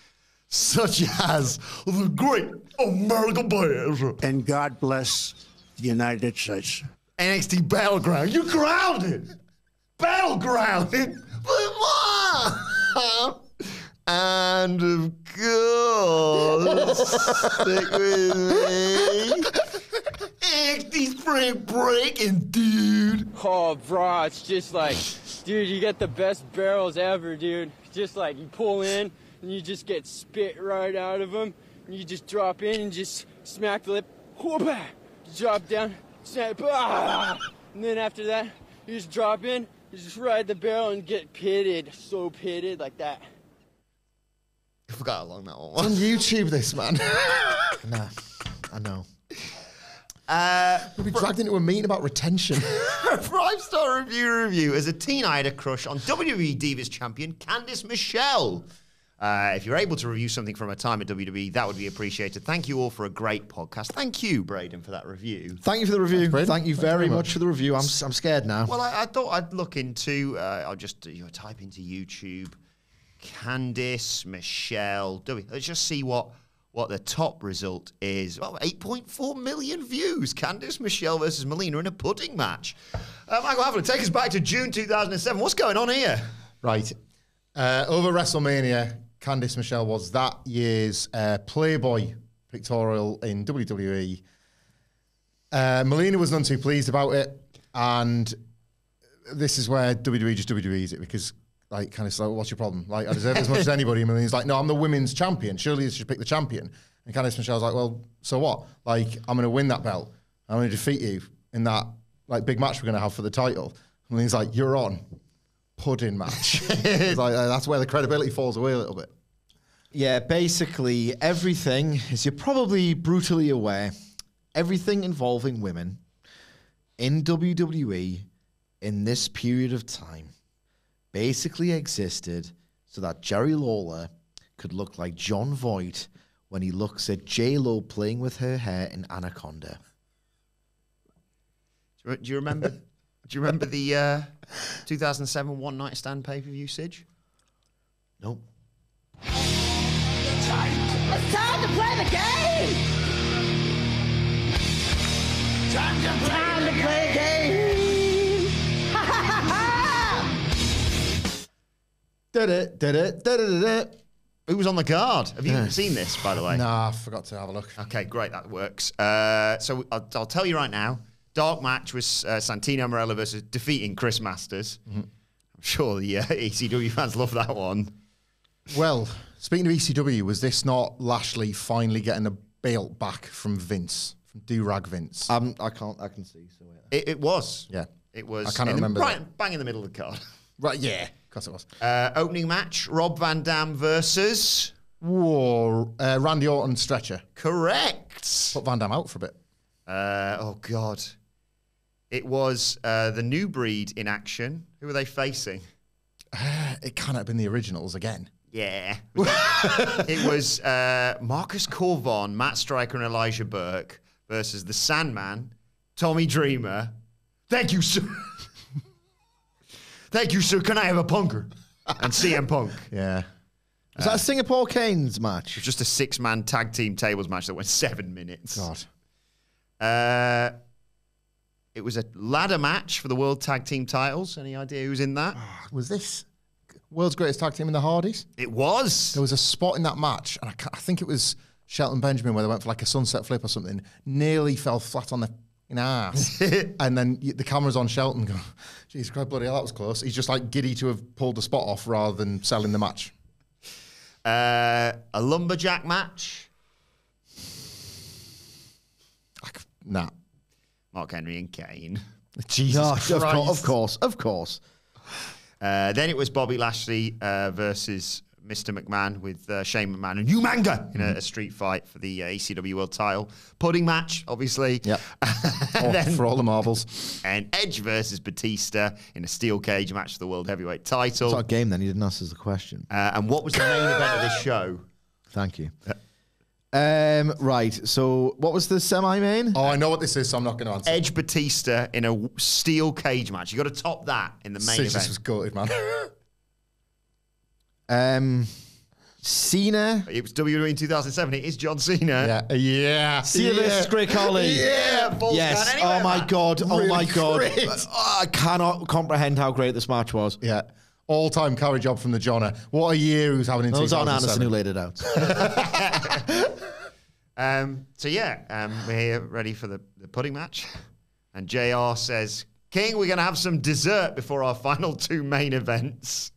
Speaker 1: such as the Great American Bash
Speaker 5: And God bless the United States.
Speaker 1: NXT Battleground. You crowned it. Battleground. And of course, stick with me. NXT Spring Breaking, dude.
Speaker 7: Oh, bro, it's just like, dude, you get the best barrels ever, dude. Just like you pull in and you just get spit right out of them. And you just drop in and just smack the lip. Whoop-ah! Drop down, snap, and then after that, you just drop in, you just ride the barrel and get pitted. So pitted like that.
Speaker 1: I forgot how long that one
Speaker 2: On
Speaker 1: was.
Speaker 2: YouTube, this man.
Speaker 3: Nah, I know.
Speaker 2: We'll be dragged into a meeting about retention.
Speaker 1: 5-star review. As a teen, I had a crush on WWE Divas champion Candice Michelle. If you're able to review something from a time at WWE, that would be appreciated. Thank you all for a great podcast. Thank you, Braden, for that review.
Speaker 3: Thank you for the review.
Speaker 2: Braden.
Speaker 3: Thank you
Speaker 2: Thank you
Speaker 3: very
Speaker 2: very
Speaker 3: much
Speaker 2: much.
Speaker 3: for the review. I'm scared now.
Speaker 1: Well, I thought I'd look into, I'll just type into YouTube, Candice Michelle. Let's just see what the top result is. Well, 8.4 million views. Candice Michelle versus Melina in a pudding match. Michael Havlin, take us back to June 2007. What's going on here?
Speaker 2: Right. Over WrestleMania, Candice Michelle was that year's Playboy pictorial in WWE. Melina was none too pleased about it, and this is where WWE just WWE's it, because like Candice like, what's your problem? Like, I deserve as much as anybody. And Melina's like, no, I'm the women's champion. Surely you should pick the champion. And Candice Michelle's like, well, so what? Like, I'm going to win that belt. I'm going to defeat you in that like big match we're going to have for the title. And Melina's like, you're on. Pudding match. It's like, that's where the credibility falls away a little bit.
Speaker 3: Yeah, basically everything, as you're probably brutally aware, everything involving women in WWE in this period of time basically existed so that Jerry Lawler could look like John Voight when he looks at J-Lo playing with her hair in Anaconda.
Speaker 1: Do you remember? Do you remember the 2007 One Night Stand pay-per-view, Sidge?
Speaker 3: Nope.
Speaker 4: It's time to play the game! Time to play the game! Ha ha ha ha!
Speaker 3: Da-da-da-da-da-da-da.
Speaker 1: Who was on the card? Have you seen this, by the way?
Speaker 2: Nah, I forgot to have a look.
Speaker 1: Okay, great, that works. So I'll tell you right now, dark match was Santino Marella versus defeating Chris Masters.
Speaker 2: Mm-hmm.
Speaker 1: I'm sure the ECW fans love that one.
Speaker 2: Well, speaking of ECW, was this not Lashley finally getting a belt back from Vince, from Do-Rag Vince?
Speaker 3: I can see. So yeah.
Speaker 1: It was.
Speaker 2: Yeah.
Speaker 1: It was.
Speaker 2: I cannot remember
Speaker 1: right,
Speaker 2: that.
Speaker 1: bang in the middle of the card.
Speaker 2: Right, yeah, of course it was.
Speaker 1: Opening match, Rob Van Dam versus...
Speaker 2: Whoa, Randy Orton stretcher.
Speaker 1: Correct.
Speaker 2: Put Van Dam out for a bit.
Speaker 1: Oh, God. It was the New Breed in action. Who were they facing?
Speaker 2: It can't have been the originals again.
Speaker 1: Yeah. It was Marcus Corvon, Matt Striker, and Elijah Burke versus the Sandman, Tommy Dreamer. Thank you, sir. Thank you, sir. Can I have a punker? And CM Punk.
Speaker 2: Yeah.
Speaker 3: Was that a Singapore Canes match?
Speaker 1: It was just a 6-man tag team tables match that went 7 minutes.
Speaker 2: God.
Speaker 1: It was a ladder match for the World Tag Team titles. Any idea who's in that?
Speaker 2: Was this World's Greatest Tag Team in the Hardys?
Speaker 1: It was.
Speaker 2: There was a spot in that match, and I think it was Shelton Benjamin where they went for like a sunset flip or something, nearly fell flat on the ass. And then the camera's on Shelton going, Jesus Christ, bloody hell, that was close. He's just like giddy to have pulled the spot off rather than selling the match.
Speaker 1: A lumberjack match.
Speaker 2: Nah.
Speaker 1: Mark Henry and Kane.
Speaker 2: Jesus
Speaker 3: No,
Speaker 2: Christ.
Speaker 3: of course.
Speaker 1: Then it was Bobby Lashley versus Mr. McMahon with Shane McMahon and Umanga in a street fight for the ECW World title. Pudding match, obviously.
Speaker 2: Yep. For all the marbles.
Speaker 1: And Edge versus Batista in a steel cage match for the World Heavyweight title.
Speaker 3: It's not a game then. You didn't ask us the question.
Speaker 1: And what was the main event of this show?
Speaker 3: Thank you. Right. So what was the semi-main?
Speaker 2: Oh, I know what this is, so I'm not going to answer.
Speaker 1: Edge Batista in a steel cage match. You got to top that in the main
Speaker 2: Sid
Speaker 1: event.
Speaker 2: just was gutted, man.
Speaker 3: Cena.
Speaker 1: It was WWE in 2007. It is John Cena.
Speaker 2: Yeah.
Speaker 3: Cena versus Great Khali.
Speaker 1: Yeah, balls
Speaker 3: Yes.
Speaker 1: count anywhere,
Speaker 3: Oh my
Speaker 1: man.
Speaker 3: God. Oh
Speaker 2: Really
Speaker 3: my God.
Speaker 2: great.
Speaker 3: I cannot comprehend how great this match was.
Speaker 2: Yeah. All-time carry job from the Jonah. What a year he was having in
Speaker 3: It was on Anderson
Speaker 2: 2007.
Speaker 3: who laid it out.
Speaker 1: We're here ready for the pudding match. And JR says, King, we're going to have some dessert before our final 2 main events.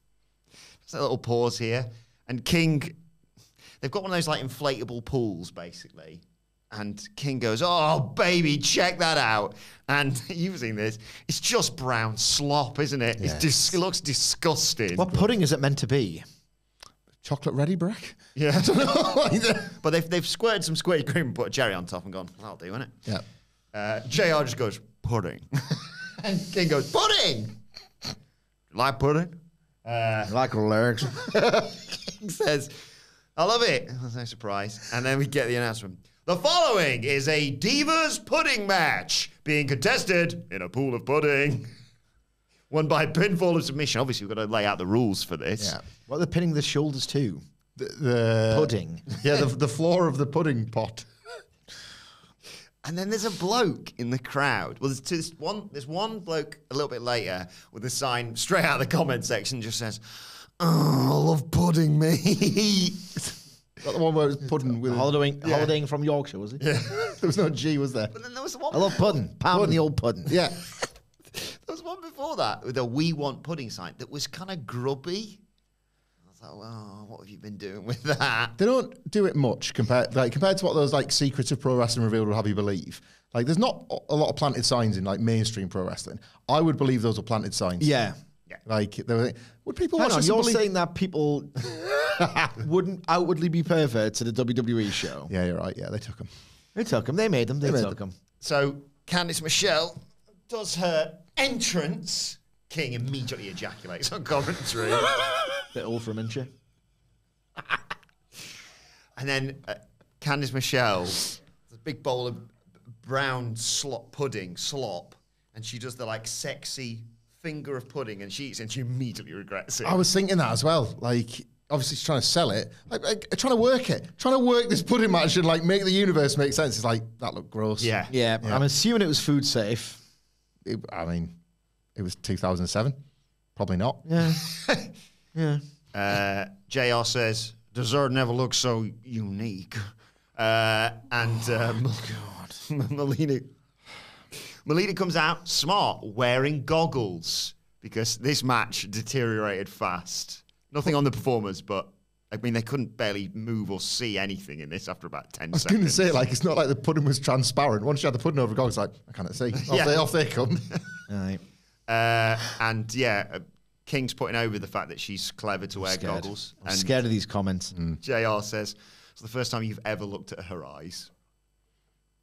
Speaker 1: Just a little pause here. And King, they've got one of those like inflatable pools, basically. And King goes, oh, baby, check that out. And you've seen this. It's just brown slop, isn't it?
Speaker 2: Yes.
Speaker 1: It looks disgusting.
Speaker 3: What pudding is it meant to be?
Speaker 2: Chocolate ready brick?
Speaker 1: Yeah.
Speaker 2: I don't know.
Speaker 1: But they've squirted some squirty cream and put a cherry on top and gone, that'll do, innit?
Speaker 2: Yeah.
Speaker 1: JR just goes, pudding. And King goes, pudding! Like pudding?
Speaker 3: Like lyrics.
Speaker 1: King says, I love it. That's no surprise. And then we get the announcement. The following is a Divas pudding match being contested in a pool of pudding. Won by pinfall of submission. Obviously, we've got to lay out the rules for this.
Speaker 2: Yeah.
Speaker 3: What are they pinning the shoulders to?
Speaker 2: The
Speaker 3: Pudding.
Speaker 2: Yeah, the floor of the pudding pot.
Speaker 1: And then there's a bloke in the crowd. Well, there's one bloke a little bit later with a sign straight out of the comment section just says, oh, I love pudding, me.
Speaker 2: That the one where it was pudding with
Speaker 3: Holidaying from Yorkshire, was it?
Speaker 2: Yeah. There was no G, was there?
Speaker 1: But then there was one.
Speaker 3: I love pudding. Pounding the old pudding.
Speaker 2: Yeah.
Speaker 1: There was one before that with a "We Want Pudding" sign that was kind of grubby. I was like, well, what have you been doing with that?
Speaker 2: They don't do it much compared to what those like secrets of pro wrestling revealed will have you believe. Like, there's not a lot of planted signs in like mainstream pro wrestling. I would believe those are planted signs.
Speaker 3: Yeah.
Speaker 2: Like, would people
Speaker 3: Hang
Speaker 2: watch
Speaker 3: on,
Speaker 2: this?
Speaker 3: you're
Speaker 2: and believe-
Speaker 3: saying that people wouldn't outwardly be perverts to the WWE show?
Speaker 2: Yeah, you're right. Yeah, they took them.
Speaker 3: They took them. They made them. They
Speaker 2: made
Speaker 3: took them.
Speaker 1: So Candice Michelle does her entrance. King immediately ejaculates on commentary.
Speaker 3: Bit old for a minute.
Speaker 1: And then Candice Michelle, a big bowl of brown slop, and she does the like sexy finger of pudding, and she eats it, and she immediately regrets it.
Speaker 2: I was thinking that as well. Like, obviously she's trying to sell it. Like trying to work it. Trying to work this pudding match and like make the universe make sense. It's like, that looked gross.
Speaker 1: Yeah.
Speaker 3: Yeah, I'm assuming it was food safe.
Speaker 2: It was 2007. Probably not.
Speaker 3: Yeah. Yeah.
Speaker 1: JR says, dessert never looks so unique. Melina comes out smart, wearing goggles, because this match deteriorated fast. Nothing on the performers, but I mean, they couldn't barely move or see anything in this after about 10
Speaker 2: I was going
Speaker 1: seconds.
Speaker 2: to say, like, it's not like the pudding was transparent. Once you had the pudding over goggles, like, I can't see. Off they come.
Speaker 3: All right.
Speaker 1: King's putting over the fact that she's clever to wear goggles.
Speaker 3: I'm scared of these comments.
Speaker 1: JR says, it's the first time you've ever looked at her eyes.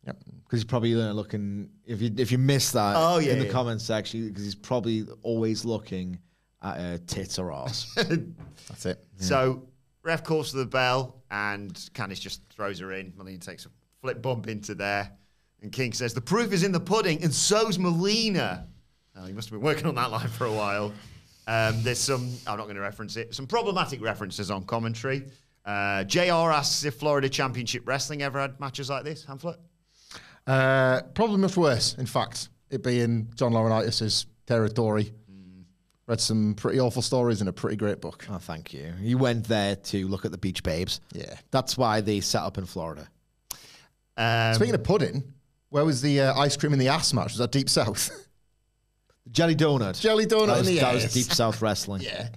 Speaker 2: Yep.
Speaker 3: Because he's probably looking, if you missed that in the comments section, because he's probably always looking at her tits or arse.
Speaker 2: That's it.
Speaker 1: Yeah. So, ref calls for the bell, and Candice just throws her in. Melina takes a flip bump into there. And King says, the proof is in the pudding, and so's Melina. He must have been working on that line for a while. There's some, I'm not going to reference it, some problematic references on commentary. JR asks if Florida Championship Wrestling ever had matches like this, Hamflet?
Speaker 2: Probably much worse, in fact. It being John Laurinaitis' territory. Read some pretty awful stories in a pretty great book.
Speaker 3: Oh, thank you. You went there to look at the beach babes.
Speaker 2: Yeah.
Speaker 3: That's why they set up in Florida.
Speaker 2: Speaking of pudding, where was the ice cream in the ass match? Was that Deep South?
Speaker 3: Jelly donut.
Speaker 2: Jelly donut in the
Speaker 3: That
Speaker 2: ass.
Speaker 3: was Deep South Wrestling.
Speaker 2: Yeah.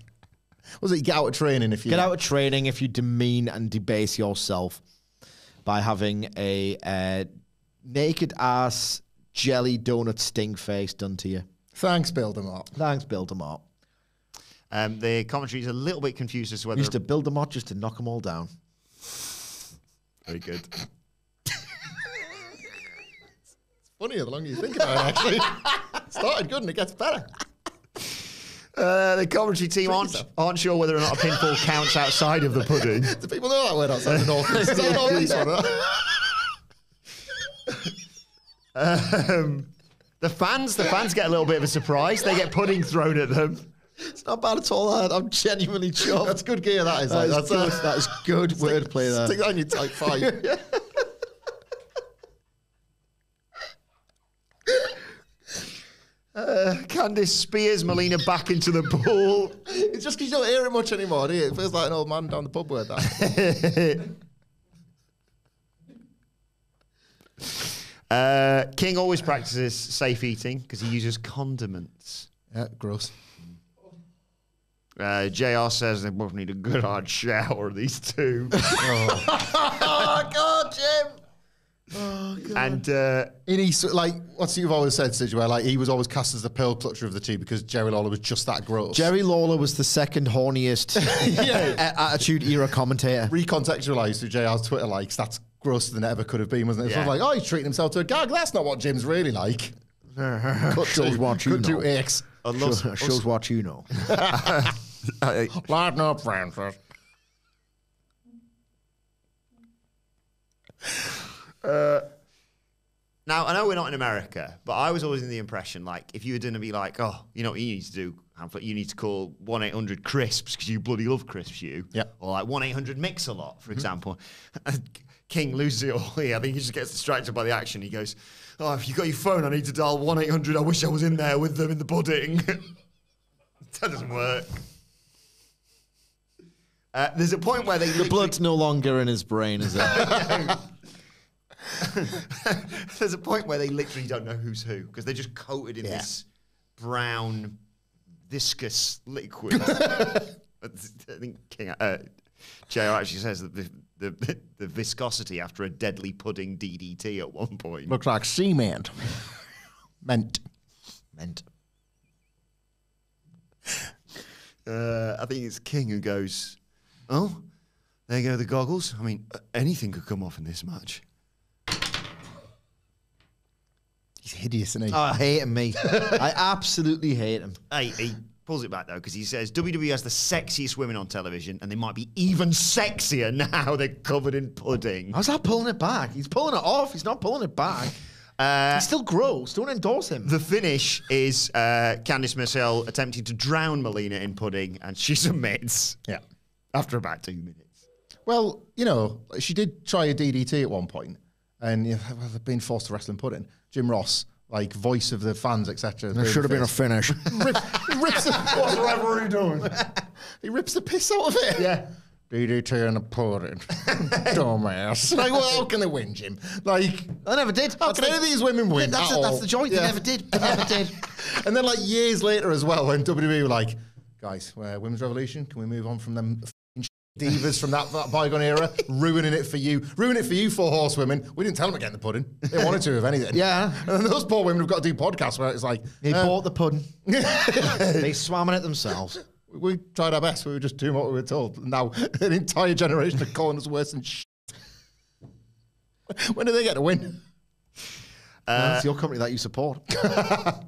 Speaker 2: Was it you get out of training if you...
Speaker 3: Get out of training if you demean and debase yourself by having a naked ass jelly donut sting face done to you.
Speaker 2: Thanks, build them up.
Speaker 3: Thanks, build them up.
Speaker 1: The commentary is a little bit confused as to whether...
Speaker 3: Used to build them up just to knock them all down.
Speaker 1: Very good.
Speaker 2: Funnier the longer you think about it, actually. Started good and it gets better.
Speaker 1: The commentary team aren't sure whether or not a pinfall counts outside of the pudding.
Speaker 2: Do people know that word outside the Northeast? Is that Northeast one?
Speaker 1: The fans get a little bit of a surprise. They get pudding thrown at them.
Speaker 3: It's not bad at all, lad. I'm genuinely chuffed.
Speaker 2: That's good gear, that is.
Speaker 3: That
Speaker 2: Like,
Speaker 3: is good. That is good wordplay there.
Speaker 2: Stick that on your Type 5.
Speaker 1: Candice spears Melina back into the pool.
Speaker 2: It's just because you don't hear it much anymore, do you? It feels like an old man down the pub with that.
Speaker 1: King always practices safe eating because he uses condiments.
Speaker 2: Yeah, gross.
Speaker 1: JR says they both need a good hard shower, these two.
Speaker 2: Oh, God, Jim! Oh, God.
Speaker 1: And
Speaker 2: like, what's you've always said, Sid, where like he was always cast as the pearl clutcher of the two because Jerry Lawler was just that gross.
Speaker 3: Jerry Lawler was the second horniest Attitude Era commentator.
Speaker 2: Recontextualised through JR's Twitter likes, that's grosser than it ever could have been, wasn't it?
Speaker 1: Yeah.
Speaker 2: It was like, oh, he's treating himself to a gag. That's not what Jim's really like.
Speaker 3: Shows what you
Speaker 2: Could do
Speaker 3: know.
Speaker 2: X.
Speaker 3: Shows what you know.
Speaker 2: Lighten up, Francis.
Speaker 1: now, I know we're not in America, but I was always in the impression, like, if you were going to be like, oh, you know what you need to do? You need to call 1-800-CRISPS because you bloody love crisps, you.
Speaker 2: Yeah.
Speaker 1: Or like 1-800-MIX-A-LOT, for example. King loses it all here. I think he just gets distracted by the action. He goes, oh, if you got your phone, I need to dial 1-800. I wish I was in there with them in the pudding. That doesn't work. There's a point where
Speaker 3: The blood's no longer in his brain, is it?
Speaker 1: There's a point where they literally don't know who's who because they're just coated in this brown, viscous liquid. I think King JR actually says that the viscosity after a deadly pudding DDT at one point.
Speaker 2: Looks like cement. Meant.
Speaker 1: I think it's King who goes, oh, there you go, the goggles. I mean, anything could come off in this match.
Speaker 2: He's hideous, isn't he?
Speaker 3: Oh, I hate him, mate. I absolutely hate him.
Speaker 1: He pulls it back, though, because he says WWE has the sexiest women on television, and they might be even sexier now they're covered in pudding.
Speaker 3: How's that pulling it back? He's pulling it off. He's not pulling it back. He's still gross. Don't endorse him.
Speaker 1: The finish is Candice Marcel attempting to drown Melina in pudding, and she submits.
Speaker 2: Yeah.
Speaker 1: After about 2 minutes.
Speaker 2: Well, you know, she did try a DDT at one point, and well, they've been forced to wrestle in pudding. Jim Ross, like voice of the fans, etc.
Speaker 3: There should have been a finish.
Speaker 2: Rips the, what's the referee doing? He rips the piss out of it.
Speaker 1: Yeah.
Speaker 2: DDT in the pudding. Dumbass. Like, well, how can they win, Jim? Like,
Speaker 3: I never did.
Speaker 2: how can any of these women win?
Speaker 3: That's the joy. They never did. They never did.
Speaker 2: And then, like, years later as well, when WWE were like, guys, Women's Revolution, can we move on from them divas from that bygone era? Ruining it for you. Ruin it for you, 4 horsewomen. We didn't tell them to get in the pudding. They wanted to, if anything.
Speaker 3: Yeah.
Speaker 2: And then those poor women have got to do podcasts where it's like...
Speaker 3: They bought the pudding. They swam in it themselves.
Speaker 2: We tried our best. We were just doing what we were told. Now, an entire generation are calling us worse than shit. When do they get to win?
Speaker 3: It's your company that you support.
Speaker 2: Michelle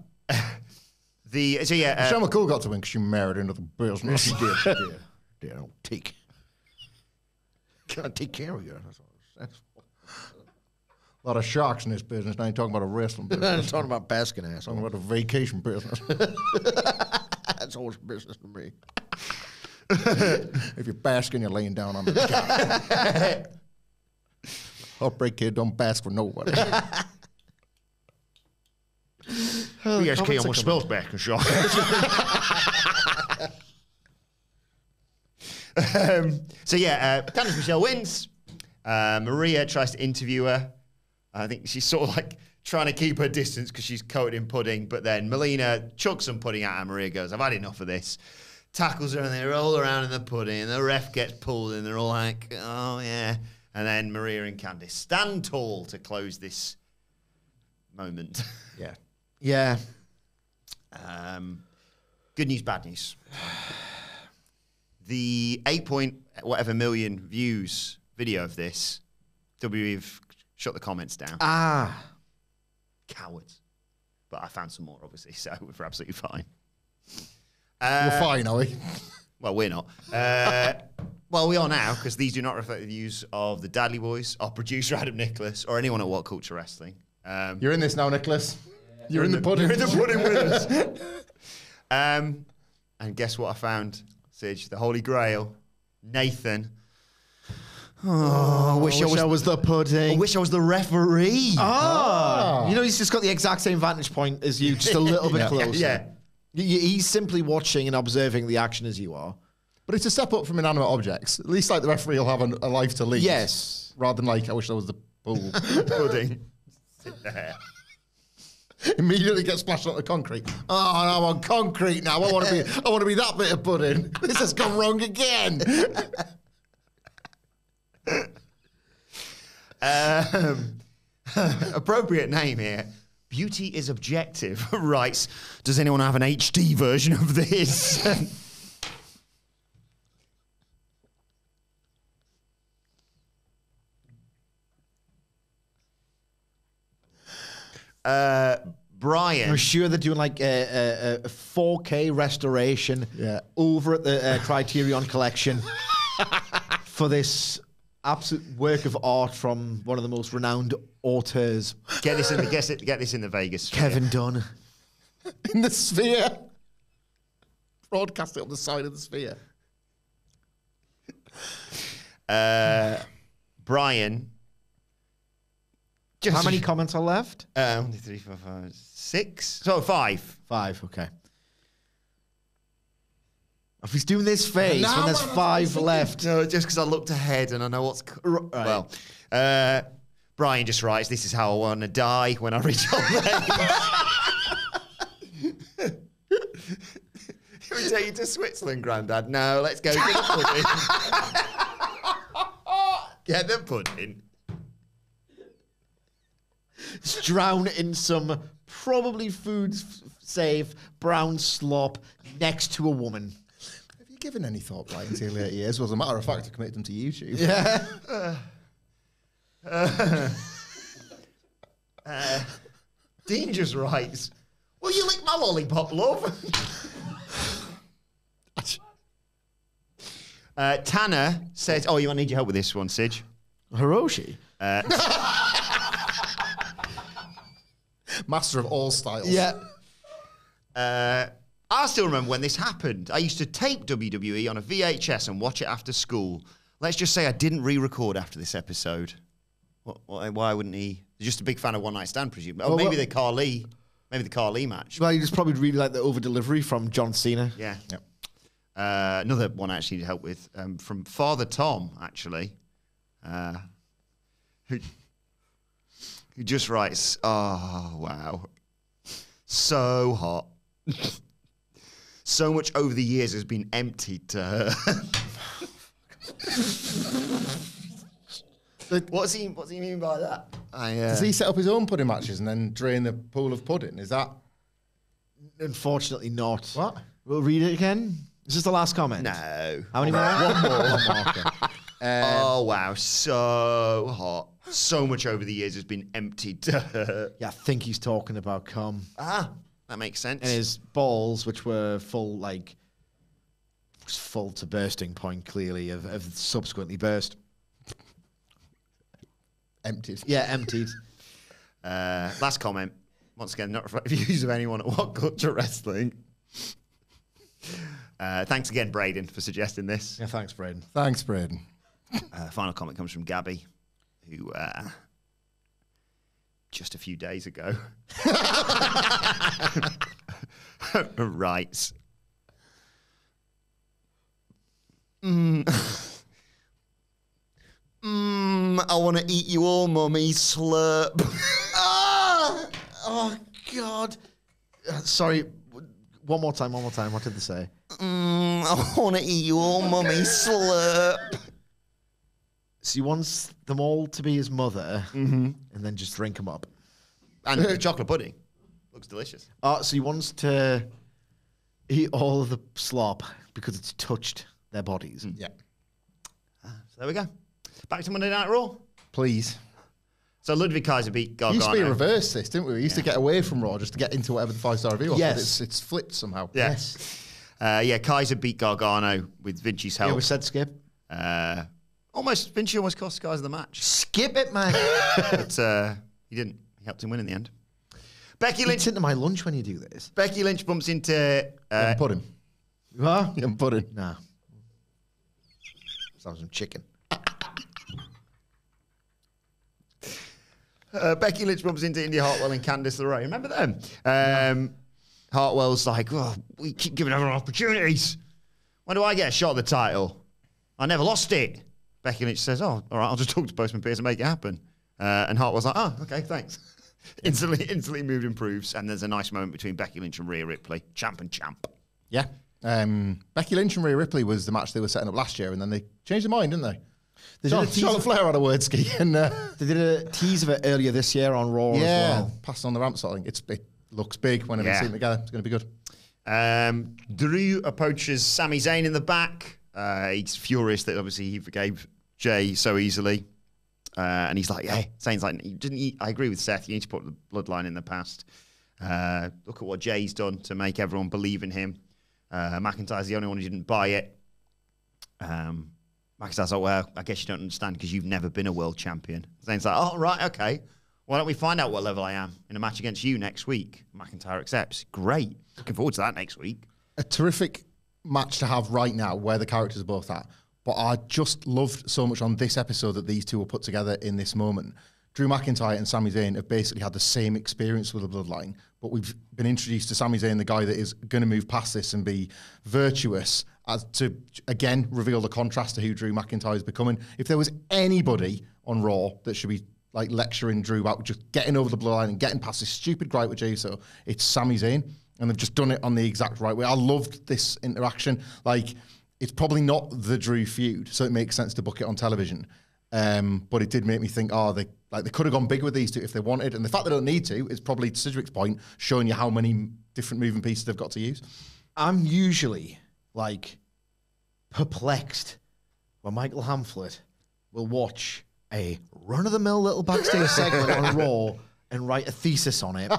Speaker 2: McCool got to win because she married into the business.
Speaker 3: She did. Can't take care of you. That's
Speaker 2: A lot of sharks in this business. Now you're talking about a wrestling business.
Speaker 3: I'm talking about basking ass.
Speaker 2: Talking about a vacation business.
Speaker 3: That's always business to me.
Speaker 2: If you're basking, you're laying down on the couch. Heartbreak kid don't bask for nobody.
Speaker 1: Yes, King, I'm spells back and shot. Candice Michelle wins. Maria tries to interview her. I think she's sort of like trying to keep her distance because she's coated in pudding. But then Melina chucks some pudding at her. Maria goes, I've had enough of this. Tackles her and they roll around in the pudding. And the ref gets pulled and they're all like, oh, yeah. And then Maria and Candice stand tall to close this moment.
Speaker 2: Yeah.
Speaker 3: Yeah.
Speaker 1: Good news, bad news. The 8 million views video of this, WWE've shut the comments down. Cowards. But I found some more, obviously, so we're absolutely fine.
Speaker 2: We're fine, are we?
Speaker 1: Well, we're not. Well, we are now, because these do not reflect the views of the Dadley Boyz, our producer, Adam Nicholas, or anyone at What Culture Wrestling.
Speaker 2: You're in this now, Nicholas. You're in the pudding.
Speaker 1: You're in the pudding with us. And guess what I found, Sige? The Holy Grail. Nathan. Oh, I wish I was
Speaker 3: the pudding.
Speaker 1: I wish I was the referee.
Speaker 3: You know, he's just got the exact same vantage point as you, just a little bit closer.
Speaker 1: Yeah.
Speaker 3: He's simply watching and observing the action as you are.
Speaker 2: But it's a step up from inanimate objects. At least, like, the referee will have a life to lead.
Speaker 3: Yes.
Speaker 2: Rather than, like, I wish I was the pool.
Speaker 1: Pudding. Sit there.
Speaker 2: Immediately get splashed onto concrete. Oh, no, I'm on concrete now. I want to be that bit of pudding. This has gone wrong again.
Speaker 1: Appropriate name here. Beauty is objective. Writes, does anyone have an HD version of this? Brian.
Speaker 3: I'm sure they're doing like a 4K restoration over at the Criterion Collection for this absolute work of art from one of the most renowned auteurs.
Speaker 1: Get this in the Vegas Sphere.
Speaker 3: Kevin Dunn.
Speaker 2: In the Sphere. Broadcast it on the side of the Sphere.
Speaker 1: Brian.
Speaker 3: How many comments are left?
Speaker 1: 1, 2, 3, 4, 5, 6. So 5.
Speaker 3: 5, okay. If he's doing this face
Speaker 2: No,
Speaker 3: when there's
Speaker 2: man,
Speaker 3: 5 left.
Speaker 1: No, just because I looked ahead and I know what's...
Speaker 3: Right.
Speaker 1: Well, Brian just writes, this is how I want to die when I reach old age. Can we take you to Switzerland, Grandad? No, let's go to the pudding. Get the pudding.
Speaker 3: Just drown in some probably food-safe brown slop next to a woman.
Speaker 2: Have you given any thought, Brian, in your later years? Well, as a matter of fact, I committed them to YouTube.
Speaker 3: Yeah.
Speaker 1: Dean just writes, will you lick my lollipop, love? Tanner says, oh, I need your help with this one, Sige.
Speaker 3: Hiroshi?
Speaker 2: Master of all styles.
Speaker 3: Yeah.
Speaker 1: I still remember when this happened. I used to tape WWE on a VHS and watch it after school. Let's just say I didn't re-record after this episode. Why wouldn't he? He's just a big fan of One Night Stand, presumably. Oh, maybe the Carly match.
Speaker 3: Well, you just probably really like the over-delivery from John Cena.
Speaker 1: Yeah.
Speaker 2: Yep.
Speaker 1: Another one I actually need help with from Father Tom, actually, who just writes, oh, wow, so hot. So much over the years has been emptied to her. What does he mean by that?
Speaker 2: Does he set up his own pudding matches and then drain the pool of pudding? Is that...
Speaker 3: Unfortunately not.
Speaker 2: What?
Speaker 3: We'll read it again. Is this the last comment?
Speaker 1: No.
Speaker 3: How many more?
Speaker 2: One more. Okay.
Speaker 1: Oh, wow, so hot. So much over the years has been emptied to her.
Speaker 3: Yeah, I think he's talking about cum.
Speaker 1: That makes sense.
Speaker 3: And his balls, which were full to bursting point, clearly, have subsequently burst.
Speaker 2: Emptied.
Speaker 3: Yeah, emptied.
Speaker 1: Last comment. Once again, not reflective views of anyone at What Culture Wrestling. Thanks again, Braden, for suggesting this.
Speaker 3: Yeah, thanks, Braden.
Speaker 2: Thanks, Braden.
Speaker 1: Final comment comes from Gabby, who just a few days ago writes, I want to eat you all, mummy, slurp.
Speaker 3: Oh, God. Sorry. One more time. What did they say?
Speaker 1: I want to eat you all, mummy, slurp.
Speaker 3: So he wants them all to be his mother and then just drink them up.
Speaker 1: And the chocolate pudding. Looks delicious.
Speaker 3: So he wants to eat all of the slop because it's touched their bodies.
Speaker 2: Yeah.
Speaker 1: So there we go. Back to Monday Night Raw.
Speaker 2: Please.
Speaker 1: So Ludwig Kaiser beat Gargano.
Speaker 2: It used to be reverse this, didn't we? We used to get away from Raw just to get into whatever the 5-star review was.
Speaker 3: Yes.
Speaker 2: But it's flipped somehow.
Speaker 1: Yes. Kaiser beat Gargano with Vinci's help.
Speaker 3: Yeah, we said skip.
Speaker 1: Vinci almost cost Kaiser the match.
Speaker 3: Skip it, man.
Speaker 1: But he didn't. He helped him win in the end. Becky Lynch
Speaker 3: It's into my lunch when you do this.
Speaker 1: Becky Lynch bumps into...
Speaker 2: Pudding.
Speaker 3: Huh?
Speaker 2: Yeah, pudding.
Speaker 3: Nah. Sounds some chicken.
Speaker 1: Becky Lynch bumps into India Hartwell and Candice LeRae. Remember them? Hartwell's like, oh, we keep giving everyone opportunities. When do I get a shot at the title? I never lost it. Becky Lynch says, oh, all right, I'll just talk to Postman Pierce and make it happen. And Hartwell's like, oh, okay, thanks. instantly mood improves. And there's a nice moment between Becky Lynch and Rhea Ripley. Champ and champ.
Speaker 2: Yeah. Becky Lynch and Rhea Ripley was the match they were setting up last year, and then they changed their mind, didn't they? Charlotte Flair had a word ski, and
Speaker 3: they did a tease of it earlier this year on Raw as well.
Speaker 2: Passed on the ramp sort of thing. It looks big whenever you see them together. It's going to be good.
Speaker 1: Drew approaches Sami Zayn in the back. He's furious that obviously he forgave Jay so easily. And he's like, yeah, Zayn's like, I agree with Seth. You need to put the bloodline in the past. Look at what Jay's done to make everyone believe in him. McIntyre's the only one who didn't buy it. McIntyre's like, well, I guess you don't understand because you've never been a world champion. Zayn's like, oh, right, okay. Why don't we find out what level I am in a match against you next week? McIntyre accepts. Great. Looking forward to that next week.
Speaker 2: A terrific match to have right now where the characters are both at. But I just loved so much on this episode that these two were put together in this moment. Drew McIntyre and Sami Zayn have basically had the same experience with the bloodline, but we've been introduced to Sami Zayn, the guy that is going to move past this and be virtuous, as to, again, reveal the contrast to who Drew McIntyre is becoming. If there was anybody on Raw that should be like lecturing Drew about just getting over the bloodline and getting past this stupid gripe with Jey Uso, it's Sami Zayn, and they've just done it on the exact right way. I loved this interaction. Like, it's probably not the Drew feud, so it makes sense to book it on television. But it did make me think, they could have gone big with these two if they wanted. And the fact they don't need to is probably, to Sidgwick's point, showing you how many different moving pieces they've got to use.
Speaker 3: I'm usually, perplexed when Michael Hamflett will watch a run-of-the-mill little backstage segment on Raw and write a thesis on it.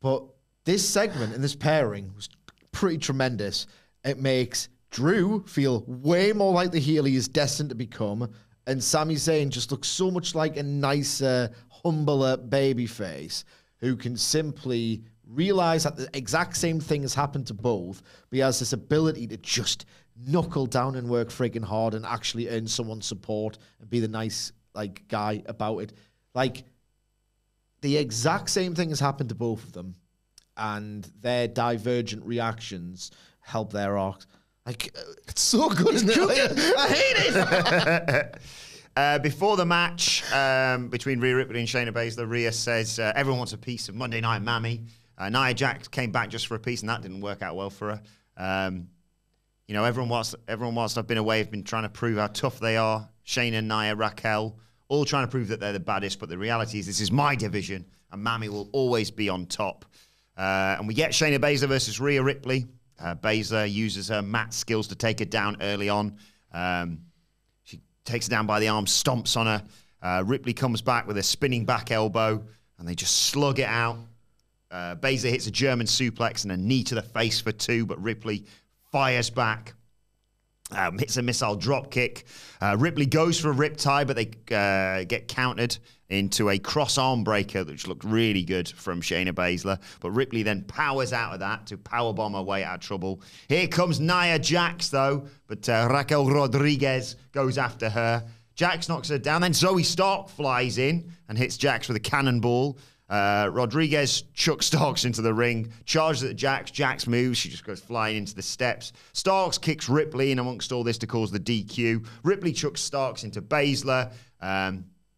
Speaker 3: But this segment and this pairing was pretty tremendous. It makes Drew feel way more like the heel he is destined to become, and Sami Zayn just looks so much like a nicer, humbler babyface who can simply realize that the exact same thing has happened to both, but he has this ability to just knuckle down and work friggin' hard and actually earn someone's support and be the nice guy about it. The exact same thing has happened to both of them, and their divergent reactions help their arcs.
Speaker 2: It's so good, isn't it?
Speaker 3: I hate it.
Speaker 1: Before the match between Rhea Ripley and Shayna Baszler, Rhea says everyone wants a piece of Monday Night Mammy. Nia Jax came back just for a piece, and that didn't work out well for her. Everyone whilst I've been away have been trying to prove how tough they are. Shayna, Nia, Raquel, all trying to prove that they're the baddest, but the reality is this is my division, and Mammy will always be on top. And we get Shayna Baszler versus Rhea Ripley. Baszler uses her mat skills to take her down early on. She takes her down by the arm, stomps on her. Ripley comes back with a spinning back elbow, and they just slug it out. Baszler hits a German suplex and a knee to the face for 2, but Ripley fires back. Hits a missile drop kick. Ripley goes for a riptide, but they get countered into a cross arm breaker, which looked really good from Shayna Baszler. But Ripley then powers out of that to powerbomb her way out of trouble. Here comes Nia Jax, though, but Raquel Rodriguez goes after her. Jax knocks her down. Then Zoe Stark flies in and hits Jax with a cannonball. Rodriguez chucks Starks into the ring, charges at Jax. Jax moves. She just goes flying into the steps. Starks kicks Ripley in amongst all this to cause the DQ. Ripley chucks Starks into Baszler.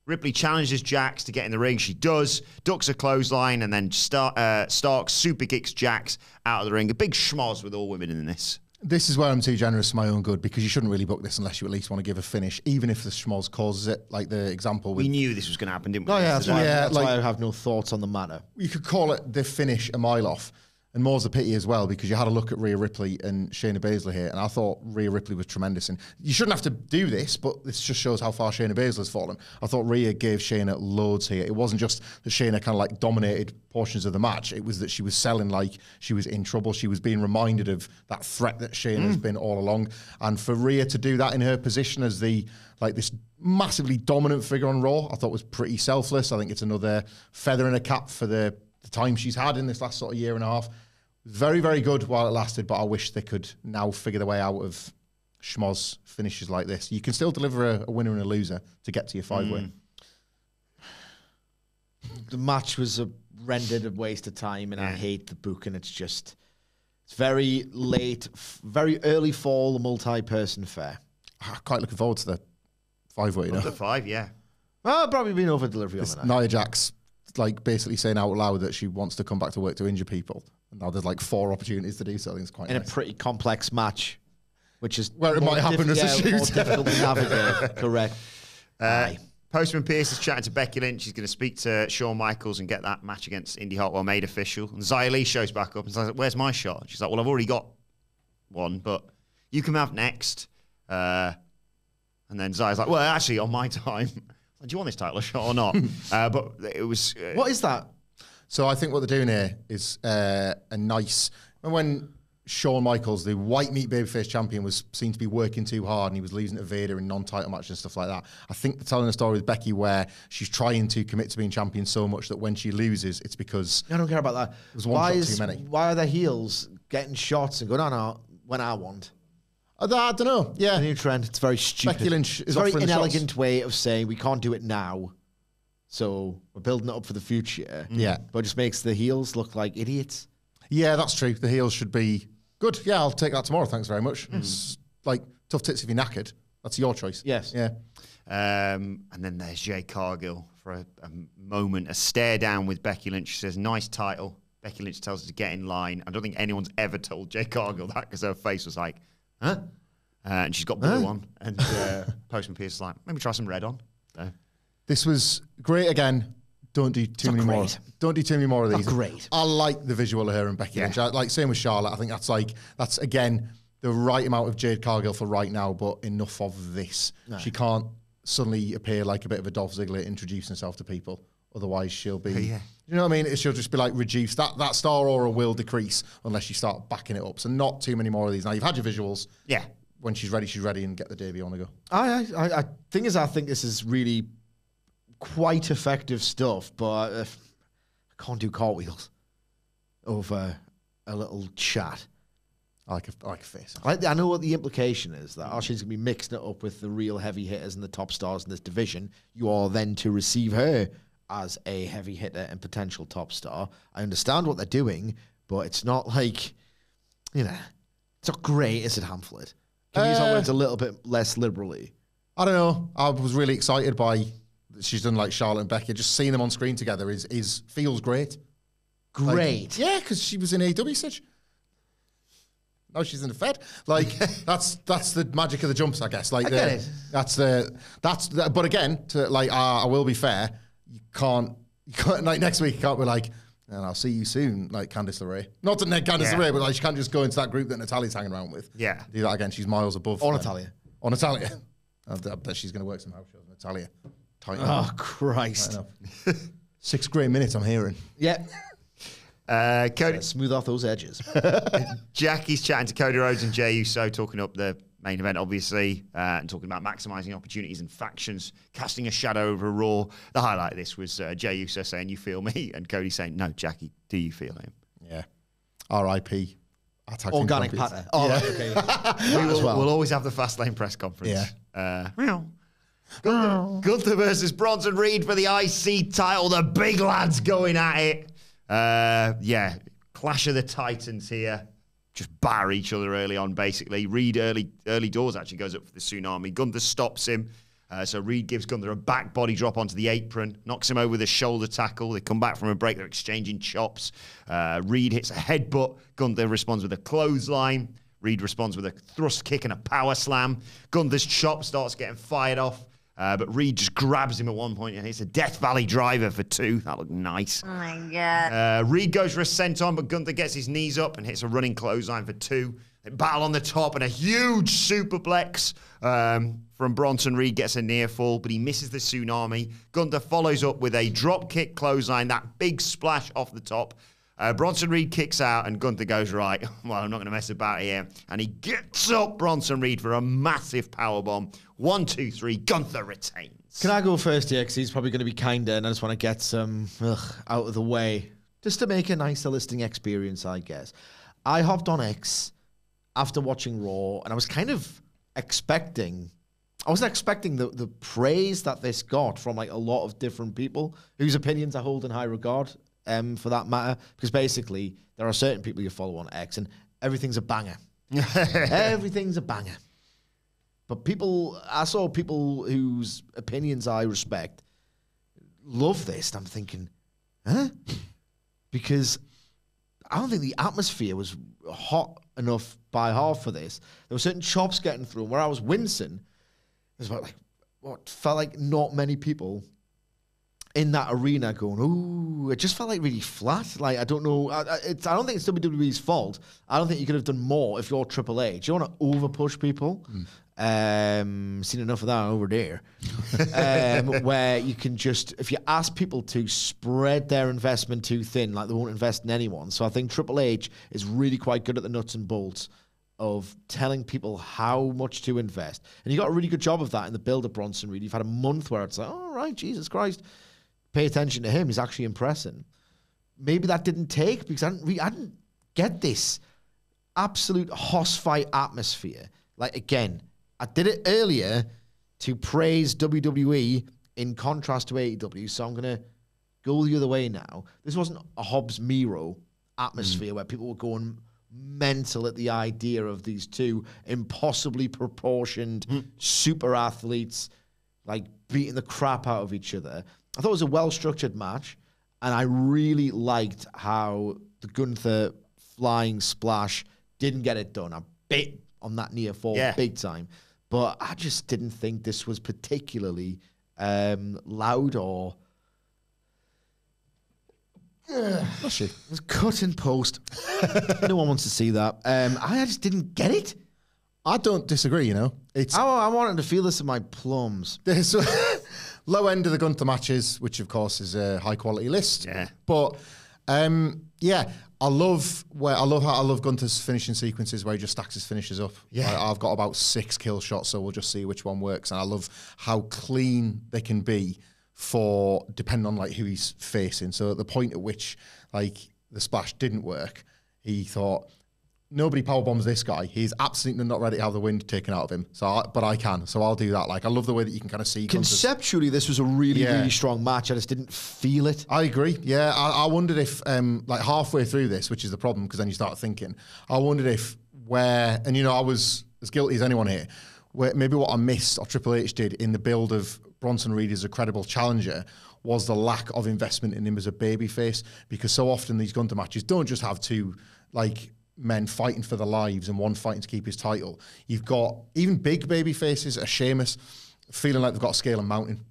Speaker 1: Ripley challenges Jax to get in the ring. She does. Ducks a clothesline, and then Starks super kicks Jax out of the ring. A big schmoz with all women in this.
Speaker 2: This is where I'm too generous for my own good, because you shouldn't really book this unless you at least want to give a finish, even if the schmoz causes it, like the example with...
Speaker 1: We knew this was going to happen, didn't we?
Speaker 3: Oh, yeah, that's why I have no thoughts on the matter.
Speaker 2: You could call it the finish a mile off. And more's a pity as well, because you had a look at Rhea Ripley and Shayna Baszler here, and I thought Rhea Ripley was tremendous. And you shouldn't have to do this, but this just shows how far Shayna Baszler's fallen. I thought Rhea gave Shayna loads here. It wasn't just that Shayna kind of dominated portions of the match. It was that she was selling like she was in trouble. She was being reminded of that threat that Shayna has been all along. And for Rhea to do that in her position as this massively dominant figure on Raw, I thought was pretty selfless. I think it's another feather in her cap for the time she's had in this last sort of year and a half. very, very good while it lasted, but I wish they could now figure the way out of schmoz finishes like this. You can still deliver a winner and a loser to get to your 5-way.
Speaker 3: The match was rendered a waste of time, and I hate the booking. It's very late, very early fall, multi-person fair.
Speaker 2: I'm quite looking forward to the 5-way, you know.
Speaker 6: The 5, yeah.
Speaker 3: Well, probably been over delivery on the night.
Speaker 2: Nia Jax, like, basically saying out loud that she wants to come back to work to injure people. And now there's like 4 opportunities to do so. I think it's quite
Speaker 3: in
Speaker 2: nice.
Speaker 3: a pretty complex match, which is
Speaker 2: where it might happen as a shoot.
Speaker 3: More difficult to navigate. Correct.
Speaker 6: Postman Pearce is chatting to Becky Lynch. He's going to speak to Shawn Michaels and get that match against Indy Hartwell made official. And Xia Li shows back up and says, "Where's my shot?" She's like, "Well, I've already got one, but you can have next." And then Xia's like, "Well, actually, on my time, do you want this title shot or not?" But it was.
Speaker 3: What is that?
Speaker 2: So I think what they're doing here is a nice. When Shawn Michaels, the white meat babyface champion, was seen to be working too hard and he was losing to Vader in non-title matches and stuff like that. I think they're telling a story with Becky where she's trying to commit to being champion so much that when she loses, it's because
Speaker 3: I don't care about that.
Speaker 2: There's one shot too many.
Speaker 3: Why are the heels getting shots and going, no, when I want?
Speaker 2: I don't know. Yeah,
Speaker 3: A new trend. It's very stupid.
Speaker 2: Becky Lynch
Speaker 3: It's
Speaker 2: is
Speaker 3: a very
Speaker 2: offering the
Speaker 3: inelegant
Speaker 2: shots.
Speaker 3: way of saying we can't do it now, so we're building it up for the future.
Speaker 2: Yeah.
Speaker 3: But it just makes the heels look like idiots.
Speaker 2: Yeah, that's true. The heels should be good. Yeah, I'll take that tomorrow. Thanks very much. It's like tough tits if you're knackered. That's your choice.
Speaker 3: Yes.
Speaker 2: Yeah.
Speaker 6: And then there's Jade Cargill for a moment, a stare down with Becky Lynch. She says, "Nice title." Becky Lynch tells her to get in line. I don't think anyone's ever told Jade Cargill that because her face was like, "Huh?" And she's got blue on. And Postman Pearce is like, "Maybe try some red on." So.
Speaker 2: This was great again. Don't do too many more. Don't do too many more of these.
Speaker 3: Great.
Speaker 2: I like the visual of her and Becky Lynch. Like same with Charlotte. I think that's again the right amount of Jade Cargill for right now, but enough of this. No. She can't suddenly appear like a bit of a Dolph Ziggler introducing herself to people. Otherwise, she'll be. You know what I mean? She'll just be like reduced. That star aura will decrease unless you start backing it up. So not too many more of these. Now you've had your visuals.
Speaker 6: Yeah.
Speaker 2: When she's ready, and get the debut on the go.
Speaker 3: I think this is really quite effective stuff, but I can't do cartwheels over a little chat.
Speaker 2: I like a face.
Speaker 3: I know what the implication is, that she's going to be mixing it up with the real heavy hitters and the top stars in this division. You are then to receive her as a heavy hitter and potential top star. I understand what they're doing, but it's not like, it's not great, is it, Hamflet? Can we use our words a little bit less liberally?
Speaker 2: I don't know. I was really excited by she's done like Charlotte and Becky. Just seeing them on screen together feels great.
Speaker 3: Great.
Speaker 2: Like, yeah, because she was in AEW, such. Now she's in the Fed. Like that's the magic of the jumps, I guess. Like
Speaker 3: I get it.
Speaker 2: But again, I will be fair. You can't like next week. You can't be like, and I'll see you soon, like Candice LeRae. Not to neg Candice LeRae, but like she can't just go into that group that Natalia's hanging around with.
Speaker 6: Yeah.
Speaker 2: Do that again. She's miles above.
Speaker 3: Or Natalya.
Speaker 2: Or Natalya. I bet she's going to work some house shows. Natalya. Tight
Speaker 3: Oh, Christ.
Speaker 2: 6 great minutes I'm hearing.
Speaker 3: Yeah.
Speaker 6: Cody,
Speaker 3: smooth off those edges.
Speaker 6: Jackie's chatting to Cody Rhodes and Jey Uso, talking up the main event, obviously, and talking about maximising opportunities and factions, casting a shadow over Raw. The highlight of this was Jey Uso saying, "You feel me?" and Cody saying, "No, Jackie, do you feel him?"
Speaker 2: Yeah. R.I.P.
Speaker 3: Organic pattern. Oh, yeah. Okay.
Speaker 6: We'll always have the Fastlane press conference. Yeah. Gunther versus Bronson Reed for the IC title. The big lads going at it. Clash of the Titans here. Just batter each other early on, basically. Reed early doors actually goes up for the tsunami. Gunther stops him. So Reed gives Gunther a back body drop onto the apron, knocks him over with a shoulder tackle. They come back from a break. They're exchanging chops. Reed hits a headbutt. Gunther responds with a clothesline. Reed responds with a thrust kick and a power slam. Gunther's chop starts getting fired off. But Reed just grabs him at one point and hits a Death Valley driver for 2. That looked nice.
Speaker 4: Oh, my God.
Speaker 6: Reed goes for a senton, but Gunther gets his knees up and hits a running clothesline for 2. They battle on the top and a huge superplex from Bronson. Reed gets a near fall, but he misses the tsunami. Gunther follows up with a drop kick clothesline, that big splash off the top. Bronson Reed kicks out and Gunther goes, right, well, I'm not going to mess about here. And he gets up Bronson Reed for a massive powerbomb. 1, 2, 3, Gunther retains.
Speaker 3: Can I go first here? Because he's probably going to be kinder, and I just want to get some out of the way. just to make a nicer listening experience, I guess. I hopped on X after watching Raw, and I was kind of expecting... I wasn't expecting the praise that this got from like a lot of different people whose opinions I hold in high regard, for that matter. Because basically, there are certain people you follow on X, and everything's a banger. Everything's a banger. But I saw people whose opinions I respect love this, and I'm thinking, huh? Because I don't think the atmosphere was hot enough by half for this. There were certain chops getting through, and where I was wincing, there's about like what felt like not many people in that arena going, ooh, it just felt like really flat. Like, I don't know. I don't think it's WWE's fault. I don't think you could have done more if you're Triple H. You want to over push people. Seen enough of that over there. Where you can just, if you ask people to spread their investment too thin, like they won't invest in anyone. So I think Triple H is really quite good at the nuts and bolts of telling people how much to invest. And you got a really good job of that in the build of Bronson Reed. You've had a month where it's like, oh, right, Jesus Christ, pay attention to him. He's actually impressing. Maybe that didn't take because I didn't get this absolute hoss fight atmosphere. Like, again, I did it earlier to praise WWE in contrast to AEW, so I'm going to go the other way now. This wasn't a Hobbs Miro atmosphere where people were going mental at the idea of these two impossibly proportioned super athletes like beating the crap out of each other. I thought it was a well-structured match, and I really liked how the Gunther flying splash didn't get it done. I bit on that near fall big time, but I just didn't think this was particularly loud or... It was cut in post. No one wants to see that. I just didn't get it.
Speaker 2: I don't disagree, you know.
Speaker 3: I wanted to feel this in my plums.
Speaker 2: There's low end of the Gunther matches, which of course is a high quality list.
Speaker 6: Yeah.
Speaker 2: But I love Gunther's finishing sequences where he just stacks his finishes up.
Speaker 6: Yeah.
Speaker 2: I've got about 6 kill shots, so we'll just see which one works. And I love how clean they can be for depending on like who he's facing. So at the point at which like the splash didn't work, he thought, nobody powerbombs this guy. He's absolutely not ready to have the wind taken out of him. But I can. So I'll do that. Like, I love the way that you can kind of see.
Speaker 3: Conceptually, this was a really, really strong match. I just didn't feel it.
Speaker 2: I agree. Yeah. I wondered if, like halfway through this, which is the problem, because then you start thinking, I wondered if and you know, I was as guilty as anyone here, where maybe what I missed or Triple H did in the build of Bronson Reed as a credible challenger was the lack of investment in him as a babyface, because so often these Gunther matches don't just have two, like, men fighting for their lives and one fighting to keep his title. You've got even big baby faces, a Sheamus, feeling like they've got to scale a mountain,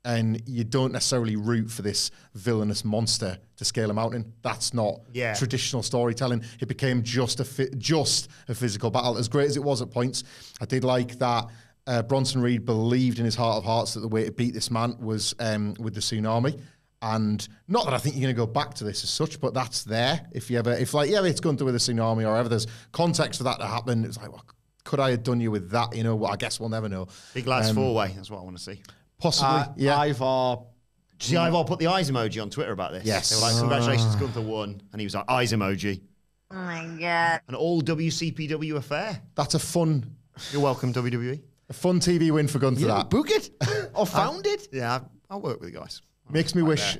Speaker 2: and you don't necessarily root for this villainous monster to scale a mountain. That's not traditional storytelling. It became just a physical battle. As great as it was at points, I did like that Bronson Reed believed in his heart of hearts that the way to beat this man was with the tsunami. And not that I think you're going to go back to this as such, but that's there. If it's going through with a tsunami or ever there's context for that to happen, it's like, well, could I have done you with that? You know, well, I guess we'll never know.
Speaker 6: Big lads 4-way, that's what I want to see.
Speaker 2: Possibly, yeah.
Speaker 3: Ivar.
Speaker 6: See, Ivar put the eyes emoji on Twitter about this.
Speaker 2: Yes.
Speaker 6: They were like, congratulations, Gunther won. And he was like, eyes emoji.
Speaker 4: Oh my God.
Speaker 6: An all WCPW affair.
Speaker 2: That's a fun
Speaker 6: You're welcome, WWE.
Speaker 2: TV win for Gunther. That
Speaker 3: Book it or found it.
Speaker 6: Yeah, I'll work with the guys.
Speaker 2: makes me wish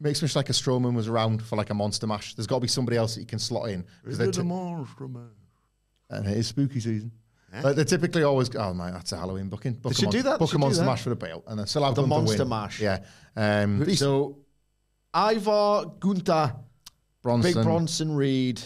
Speaker 2: like a Strowman was around for like a monster mash. There's got to be somebody else that you can slot in. And it is spooky season. Yeah. Like they're typically always, oh man, that's a Halloween booking.
Speaker 3: They should do that.
Speaker 2: Book a monster mash for the belt, and then still have
Speaker 3: the
Speaker 2: Gunther
Speaker 3: monster
Speaker 2: win.
Speaker 3: mash.
Speaker 2: Yeah.
Speaker 3: So Ivar, Gunther,
Speaker 2: Bronson,
Speaker 3: Big Bronson Reed,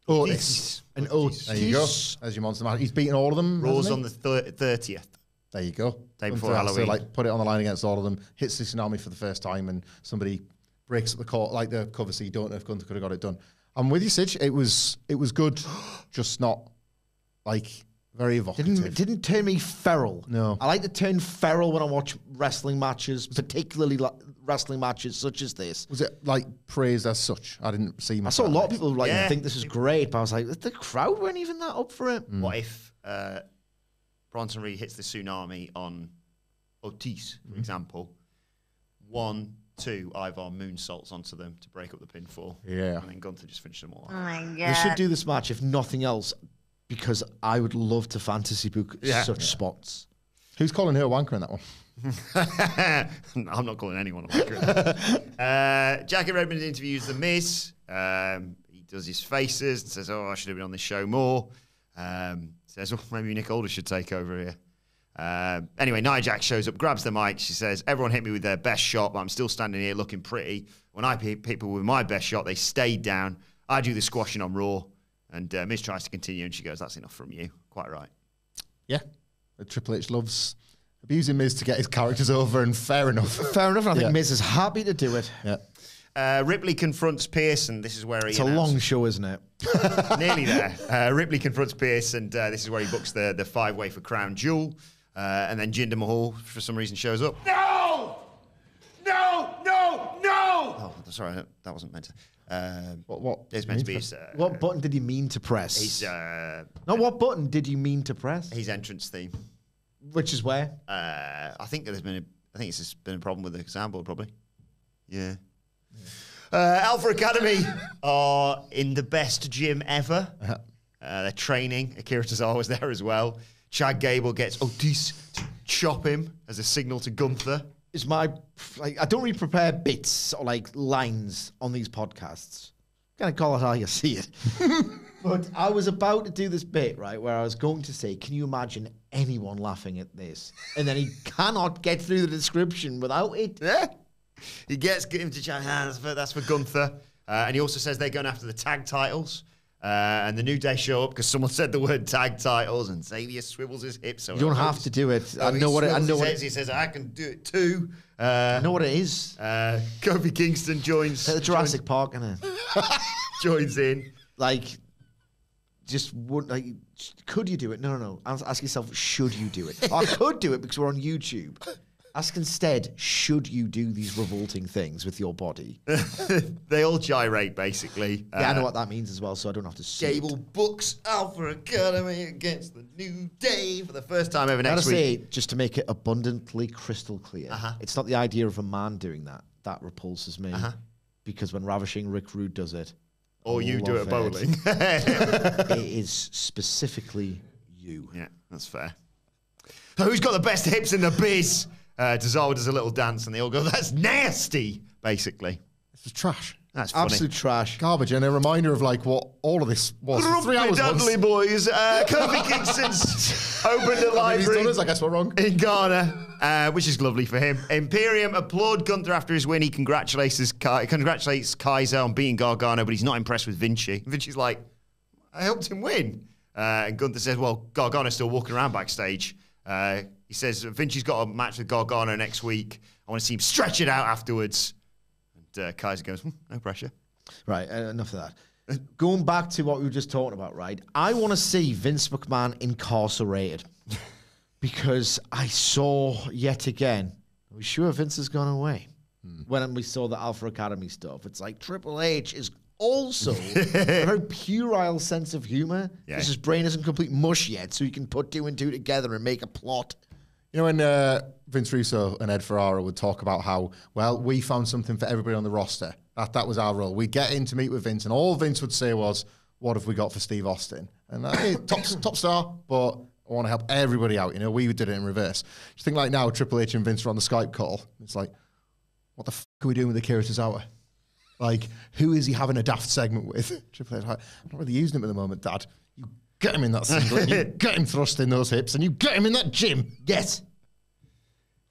Speaker 2: Otis,
Speaker 3: and Otis.
Speaker 2: There you go. There's your monster mash. He's beaten all of them.
Speaker 6: Raw's on the 30th.
Speaker 2: There you go.
Speaker 6: Day before Halloween.
Speaker 2: So like put it on the line against all of them. Hits the tsunami for the first time, and somebody breaks up the court like the cover, so you don't know if Gunther could have got it done. I'm with you, Sidge. It was good, just not like very evocative.
Speaker 3: Didn't turn me feral.
Speaker 2: No.
Speaker 3: I like to turn feral when I watch wrestling matches, particularly wrestling matches such as this.
Speaker 2: Was it like praised as such? I didn't see.
Speaker 3: I saw a lot of people think this is great, but I was like, the crowd weren't even that up for it.
Speaker 6: What if Bronson Reed hits the tsunami on Otis, for example? One, 2 Ivar moonsaults onto them to break up the pinfall.
Speaker 2: Yeah.
Speaker 6: And then Gunther just finished them all
Speaker 4: Oh
Speaker 6: off.
Speaker 4: my
Speaker 3: They
Speaker 4: god.
Speaker 3: should do this match, if nothing else, because I would love to fantasy book such spots.
Speaker 2: Who's calling her a wanker in that one?
Speaker 6: I'm not calling anyone a wanker. Jackie Redmond interviews The Miz. He does his faces and says, "Oh, I should have been on this show more." Says, "Oh, maybe Nick Aldis should take over here." Anyway, Nia Jax shows up, grabs the mic. She says, "Everyone hit me with their best shot, but I'm still standing here looking pretty. When I hit people with my best shot, they stayed down. I do the squashing on Raw." And Miz tries to continue, and she goes, "That's enough from you." Quite right.
Speaker 2: Yeah. Triple H loves abusing Miz to get his characters over, and fair enough.
Speaker 3: Fair enough. I think
Speaker 2: Yeah.
Speaker 3: Miz is happy to do it.
Speaker 2: Yeah.
Speaker 6: Ripley confronts Pierce, and this is where he
Speaker 3: It's a long show, isn't it?
Speaker 6: nearly there. Ripley confronts Pierce, and this is where he books the 5-way for Crown Jewel. And then Jinder Mahal, for some reason, shows up.
Speaker 5: No! No! No! No!
Speaker 6: Oh, sorry, that wasn't meant to.
Speaker 2: What?
Speaker 6: It's meant to be his,
Speaker 3: What button did he mean to press?
Speaker 6: his
Speaker 3: what button did you mean to press?
Speaker 6: entrance theme.
Speaker 3: Which is where?
Speaker 6: I think it's just been a problem with the soundboard, probably. Yeah. Alpha Academy are in the best gym ever. They're training. Akira Tozawa was there as well. Chad Gable gets Otis to chop him as a signal to Gunther.
Speaker 3: Is I don't really prepare bits or like lines on these podcasts. Kind of call it how you see it. But I was about to do this bit, right, where I was going to say, can you imagine anyone laughing at this? And then he cannot get through the description without it.
Speaker 6: Yeah. He gets him to Chad. That's for Gunther. And he also says they're going after the tag titles. And the New Day show up because someone said the word tag titles, and Xavier swivels his hips. So
Speaker 3: You don't have to do it. I know what it.
Speaker 6: He says, "I can do it too."
Speaker 3: I know what it is.
Speaker 6: Kofi Kingston joins.
Speaker 3: Like the Jurassic Park, innit?
Speaker 6: joins in.
Speaker 3: Like, could you do it? No. Ask yourself, should you do it? I could do it because we're on YouTube. Ask instead, should you do these revolting things with your body?
Speaker 6: They all gyrate, basically.
Speaker 3: Yeah, I know what that means as well, so I don't have to say
Speaker 6: Gable books Alpha Academy against the New Day for the first time ever
Speaker 3: I
Speaker 6: next
Speaker 3: gotta
Speaker 6: week.
Speaker 3: say, just to make it abundantly crystal clear, it's not the idea of a man doing that. That repulses me. Because when Ravishing Rick Rude does it,
Speaker 6: Or
Speaker 3: I
Speaker 6: you do it
Speaker 3: love
Speaker 6: bowling.
Speaker 3: it is specifically you.
Speaker 6: Yeah, that's fair. So who's got the best hips in the biz? Tozawa does a little dance, and they all go, "That's nasty," basically.
Speaker 2: This was trash.
Speaker 6: That's funny.
Speaker 3: Absolute trash.
Speaker 2: Garbage, and a reminder of like what all of this was. 3 hours
Speaker 6: Dudley
Speaker 2: once.
Speaker 6: Boys. Kofi Kingston's opened a
Speaker 2: He's
Speaker 6: library
Speaker 2: done us, I guess we're wrong.
Speaker 6: in Ghana, which is lovely for him. Imperium applaud Gunther after his win. He congratulates Kaiser on beating Gargano, but he's not impressed with Vinci. Vinci's like, "I helped him win." And Gunther says, "Well, Gargano's still walking around backstage." He says, "Vinci's got a match with Gargano next week. I want to see him stretch it out afterwards." And Kaiser goes, "No pressure."
Speaker 3: Right, enough of that. Going back to what we were just talking about, right? I want to see Vince McMahon incarcerated because I saw yet again, are we sure Vince has gone away? When we saw the Alpha Academy stuff, it's like Triple H is also a very puerile sense of humor.
Speaker 6: Yeah.
Speaker 3: His brain isn't complete mush yet, so he can put 2 and 2 together and make a plot.
Speaker 2: You know when Vince Russo and Ed Ferrara would talk about how, well, we found something for everybody on the roster. That was our role. We'd get in to meet with Vince, and all Vince would say was, "What have we got for Steve Austin?" And hey, top star, but I want to help everybody out. You know, we did it in reverse. Just think like now, Triple H and Vince are on the Skype call. It's like, what the f*** are we doing with Akira Tozawa? Like, who is he having a daft segment with? Triple H, like, I'm not really using him at the moment, Dad. You get him in that singlet, you get him thrusting those hips, and you get him in that gym.
Speaker 3: Yes.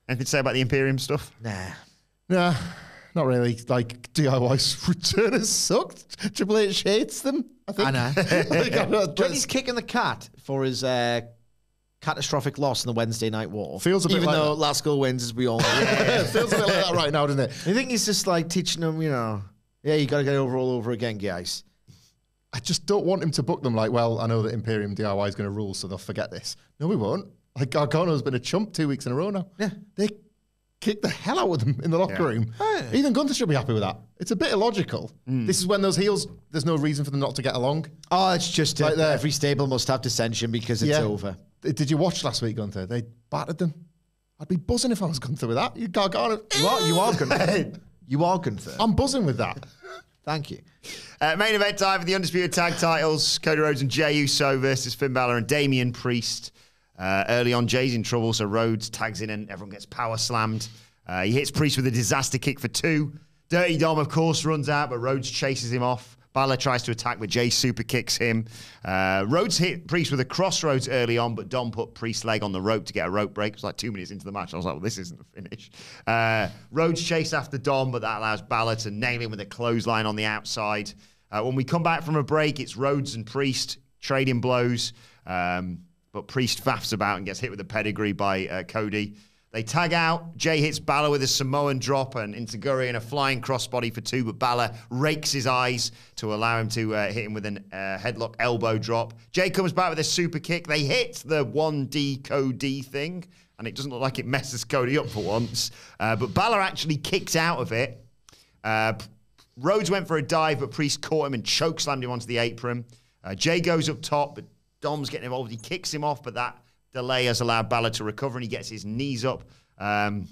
Speaker 6: Anything to say about the Imperium stuff?
Speaker 3: Nah.
Speaker 2: Not really. Like, DIY's returners sucked. Triple H hates them, I think.
Speaker 3: I know.
Speaker 2: Like, I'm not-
Speaker 3: Do you think he's kicking the cat for his catastrophic loss in the Wednesday Night War?
Speaker 2: Feels a bit
Speaker 3: Even
Speaker 2: like
Speaker 3: though
Speaker 2: that.
Speaker 3: Lascaux wins, as we all know.
Speaker 2: It feels a bit like that right now, doesn't it?
Speaker 3: I think he's just like teaching them, yeah, you got to get over all over again, guys.
Speaker 2: I just don't want him to book them like, well, I know that Imperium DIY is going to rule, so they'll forget this. No, we won't. Like, Gargano's been a chump 2 weeks in a row now.
Speaker 3: Yeah.
Speaker 2: They kicked the hell out of them in the locker room. Even Gunther should be happy with that. It's a bit illogical. This is when those heels, there's no reason for them not to get along.
Speaker 3: Oh, it's just
Speaker 2: Like that.
Speaker 3: every stable must have dissension because it's over.
Speaker 2: Did you watch last week, Gunther? They battered them. I'd be buzzing if I was Gunther with that. You Gargano.
Speaker 3: You are going to. You are Gunther.
Speaker 2: I'm buzzing with that.
Speaker 3: Thank you.
Speaker 6: Main event time for the Undisputed Tag Titles. Cody Rhodes and Jey Uso versus Finn Balor and Damian Priest. Early on, Jay's in trouble, so Rhodes tags in and everyone gets power slammed. He hits Priest with a disaster kick for 2. Dirty Dom, of course, runs out, but Rhodes chases him off. Balor tries to attack, but Jay super kicks him. Rhodes hit Priest with a crossroads early on, but Dom put Priest's leg on the rope to get a rope break. It was like 2 minutes into the match. I was like, well, this isn't the finish. Rhodes chased after Dom, but that allows Balor to nail him with a clothesline on the outside. When we come back from a break, it's Rhodes and Priest trading blows, but Priest faffs about and gets hit with a pedigree by Cody. They tag out. Jay hits Balor with a Samoan drop and Insiguri in a flying crossbody for 2, but Balor rakes his eyes to allow him to hit him with an headlock elbow drop. Jay comes back with a super kick. They hit the 1D Cody thing, and it doesn't look like it messes Cody up for once. But Balor actually kicks out of it. Rhodes went for a dive, but Priest caught him and chokeslammed him onto the apron. Jay goes up top, but Dom's getting involved. He kicks him off, but that delay has allowed Balor to recover, and he gets his knees up and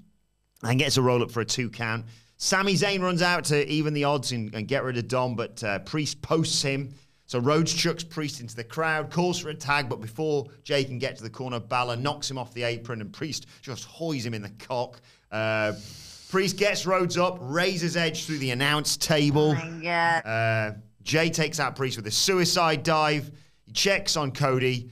Speaker 6: gets a roll-up for a 2 count. Sami Zayn runs out to even the odds and get rid of Dom, but Priest posts him. So Rhodes chucks Priest into the crowd, calls for a tag, but before Jay can get to the corner, Balor knocks him off the apron, and Priest just hoys him in the cock. Priest gets Rhodes up, raises Edge through the announce table.
Speaker 4: Oh my God.
Speaker 6: Jay takes out Priest with a suicide dive. He checks on Cody.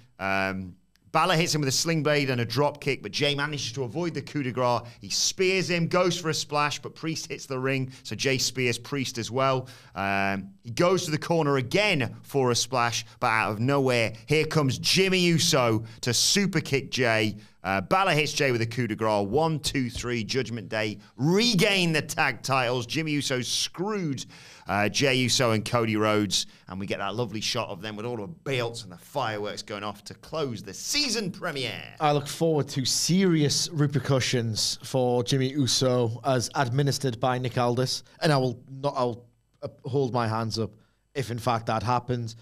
Speaker 6: Balor hits him with a sling blade and a drop kick, but Jay manages to avoid the coup de grace. He spears him, goes for a splash, but Priest hits the ring, so Jay spears Priest as well. He goes to the corner again for a splash, but out of nowhere, here comes Jimmy Uso to super kick Jay. Balor hits Jay with a coup de grace. 1, 2, 3, Judgment Day. Regain the tag titles. Jimmy Uso screwed Jey Uso and Cody Rhodes, and we get that lovely shot of them with all the belts and the fireworks going off to close the season premiere.
Speaker 3: I look forward to serious repercussions for Jimmy Uso as administered by Nick Aldis, and I'll hold my hands up if in fact that happens.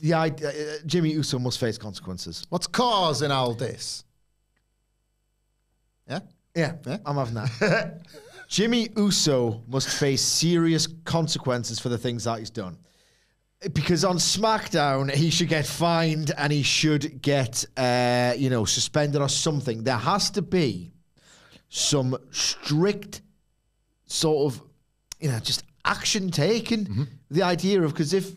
Speaker 3: Jimmy Uso must face consequences.
Speaker 2: What's causing all this? Yeah?
Speaker 3: Yeah, I'm having that. Jimmy Uso must face serious consequences for the things that he's done. Because on SmackDown, he should get fined and he should get, suspended or something. There has to be some strict sort of, just action taken. Mm-hmm. The idea of, because if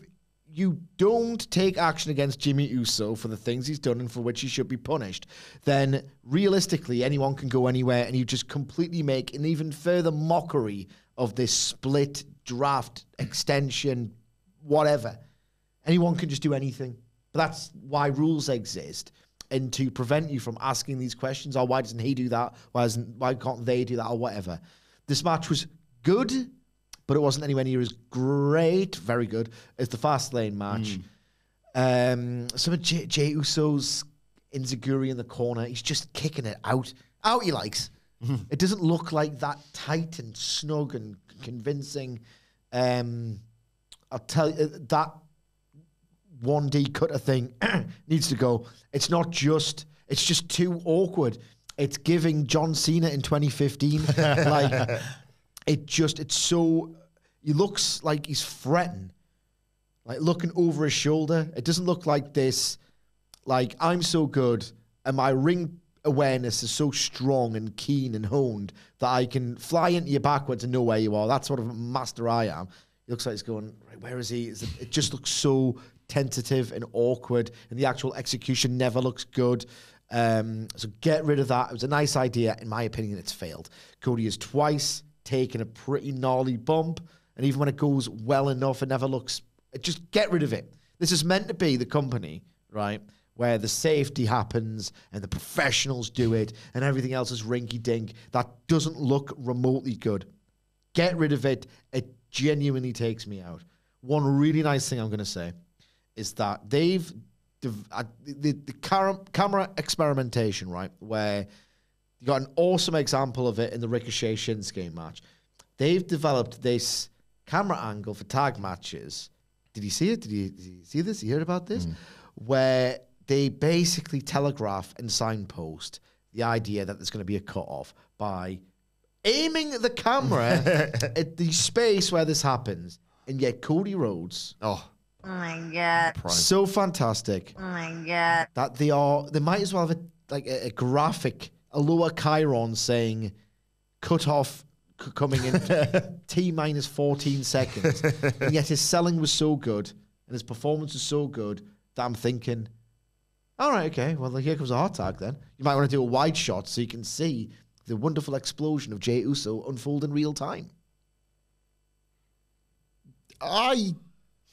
Speaker 3: you don't take action against Jimmy Uso for the things he's done and for which he should be punished, then realistically anyone can go anywhere, and you just completely make an even further mockery of this split draft extension, whatever. Anyone can just do anything. But that's why rules exist, and to prevent you from asking these questions, or why doesn't he do that? Why can't they do that, or whatever. This match was good, but it wasn't anywhere near as great, very good, as the Fastlane match. Some of Jey Uso's Insiguri in the corner, he's just kicking it out he likes. It doesn't look like that tight and snug and convincing. I'll tell you, that 1D cutter thing needs to go. It's just too awkward. It's giving John Cena in 2015. It's so, he looks like he's fretting, like looking over his shoulder. It doesn't look like this, like, I'm so good and my ring awareness is so strong and keen and honed that I can fly into you backwards and know where you are. That's sort of a master I am. He looks like he's going, right, where is he? It just looks so tentative and awkward, and the actual execution never looks good. So get rid of that. It was a nice idea. In my opinion, it's failed. Cody has twice taken a pretty gnarly bump, and even when it goes well enough, it never looks... Just get rid of it. This is meant to be the company, right, where the safety happens and the professionals do it and everything else is rinky-dink. That doesn't look remotely good. Get rid of it. It genuinely takes me out. One really nice thing I'm going to say is that they've... The camera experimentation, right, where you got an awesome example of it in the Ricochet Shinsuke match. They've developed this camera angle for tag matches. Did you see it? Did you see this? You heard about this? Where they basically telegraph and signpost the idea that there's going to be a cut-off by aiming the camera at the space where this happens, and yet Cody Rhodes.
Speaker 1: Oh
Speaker 4: my God.
Speaker 3: So fantastic.
Speaker 4: Oh my God.
Speaker 3: That they might as well have a graphic, a lower chyron saying cut off coming in T minus 14 seconds. And yet his selling was so good and his performance was so good that I'm thinking, all right, okay, well, here comes a hot tag then. You might want to do a wide shot so you can see the wonderful explosion of Jey Uso unfold in real time.
Speaker 2: I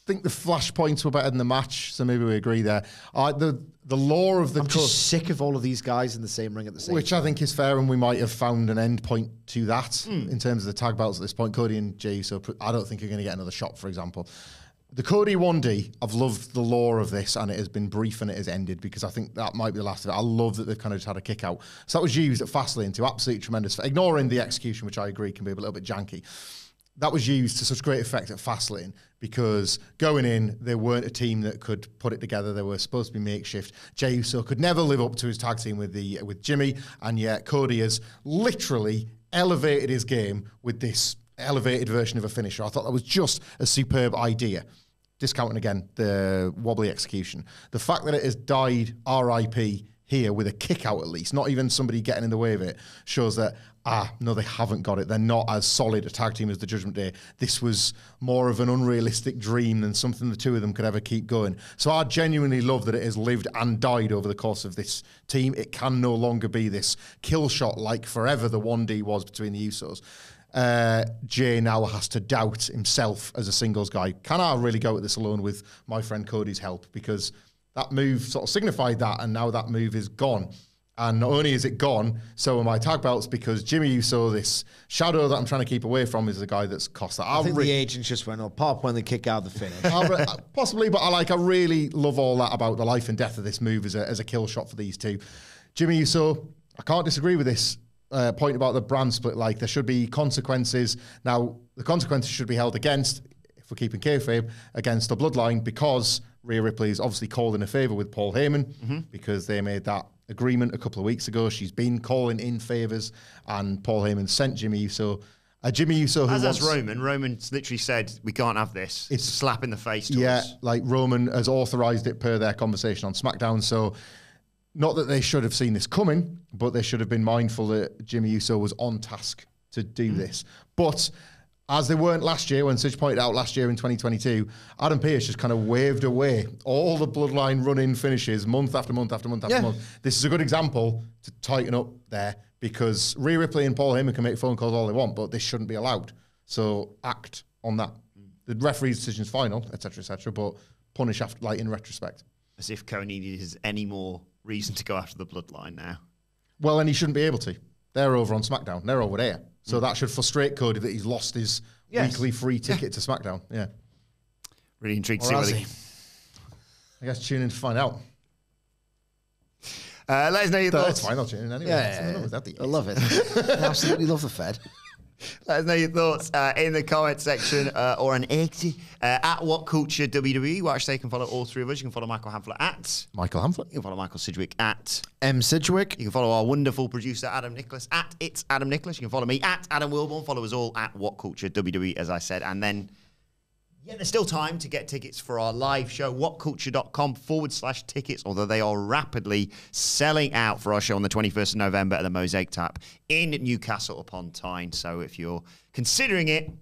Speaker 2: think the flashpoints were better than the match, so maybe we agree there. The lore of the
Speaker 3: I'm just sick of all of these guys in the same ring at the same
Speaker 2: which
Speaker 3: time.
Speaker 2: I think is fair, and we might have found an end point to that in terms of the tag belts at this point. Cody and Jey Uso, I don't think you're going to get another shot, for example. The Cody 1D, I've loved the lore of this, and it has been brief and it has ended because I think that might be the last of it. I love that they've kind of just had a kick out. So that was used at Fastlane to absolutely tremendous, ignoring the execution, which I agree can be a little bit janky. That was used to such great effect at Fastlane because going in, they weren't a team that could put it together. They were supposed to be makeshift. Jey Uso could never live up to his tag team with Jimmy, and yet Cody has literally elevated his game with this elevated version of a finisher. I thought that was just a superb idea. Discounting again the wobbly execution. The fact that it has died RIP here with a kick out at least, not even somebody getting in the way of it, shows that, no, they haven't got it. They're not as solid a tag team as the Judgment Day. This was more of an unrealistic dream than something the two of them could ever keep going. So I genuinely love that it has lived and died over the course of this team. It can no longer be this kill shot like forever the 1D was between the Usos. Jay now has to doubt himself as a singles guy. Can I really go at this alone with my friend Cody's help? Because that move sort of signified that, and now that move is gone. And not only is it gone, so are my tag belts, because Jimmy Uso, this shadow that I'm trying to keep away from, is the guy that's cost that.
Speaker 3: I think the agents just went, pop when they kick out the finish.
Speaker 2: Possibly, but I really love all that about the life and death of this move as a kill shot for these two. Jimmy Uso, I can't disagree with this point about the brand split. Like, there should be consequences. Now, the consequences should be held against, if we're keeping kayfabe, against the bloodline, because Rhea Ripley is obviously called in a favour with Paul Heyman, because they made that agreement a couple of weeks ago. She's been calling in favours, and Paul Heyman sent Jimmy Uso. Jimmy Uso, who
Speaker 6: as Roman. Roman's literally said, we can't have this. It's a slap in the face to us.
Speaker 2: Like Roman has authorised it per their conversation on SmackDown. So not that they should have seen this coming, but they should have been mindful that Jimmy Uso was on task to do this. But as they weren't last year, when Sidge pointed out last year in 2022, Adam Pearce just kind of waved away all the bloodline run-in finishes month after month after month after month. This is a good example to tighten up there, because Rhea Ripley and Paul Heyman can make phone calls all they want, but this shouldn't be allowed. So act on that. The referee's decision is final, etc., but punish after, like, in retrospect.
Speaker 6: As if Coney has any more reason to go after the bloodline now.
Speaker 2: Well, and he shouldn't be able to. They're over on SmackDown. They're over there. So that should frustrate Cody that he's lost his weekly free ticket to SmackDown. Yeah.
Speaker 6: Really intrigued to see whether
Speaker 2: I guess tune in to find out.
Speaker 6: let us know your thoughts.
Speaker 2: That's fine, I'll tune in anyway.
Speaker 3: I love it. I absolutely love the Fed.
Speaker 6: Let us know your thoughts in the comment section or an X at What Culture WWE. Watch they can follow all three of us. You can follow Michael Hamflet at
Speaker 2: Michael Hamflet.
Speaker 6: You can follow Michael Sidgwick at
Speaker 3: M. Sidgwick.
Speaker 6: You can follow our wonderful producer Adam Nicholas at It's Adam Nicholas. You can follow me at Adam Wilborn. Follow us all at What Culture WWE, as I said. And then, there's still time to get tickets for our live show, whatculture.com/tickets, although they are rapidly selling out for our show on the 21st of November at the Mosaic Tap in Newcastle upon Tyne. So if you're considering it,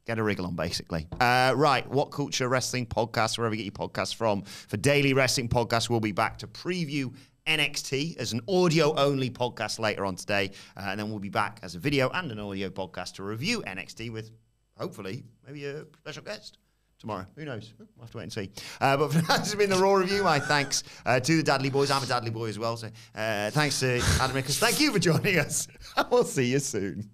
Speaker 6: get a wriggle on, basically. Right, What Culture Wrestling Podcast, wherever you get your podcasts from. For daily wrestling podcasts, we'll be back to preview NXT as an audio-only podcast later on today. And then we'll be back as a video and an audio podcast to review NXT with, hopefully, maybe a special guest tomorrow. Who knows? We'll have to wait and see. But for that has been the Raw review. My thanks to the Dadley Boyz. I'm a Dadley Boy as well. So thanks to Adam Nicholas. Thank you for joining us. We'll see you soon.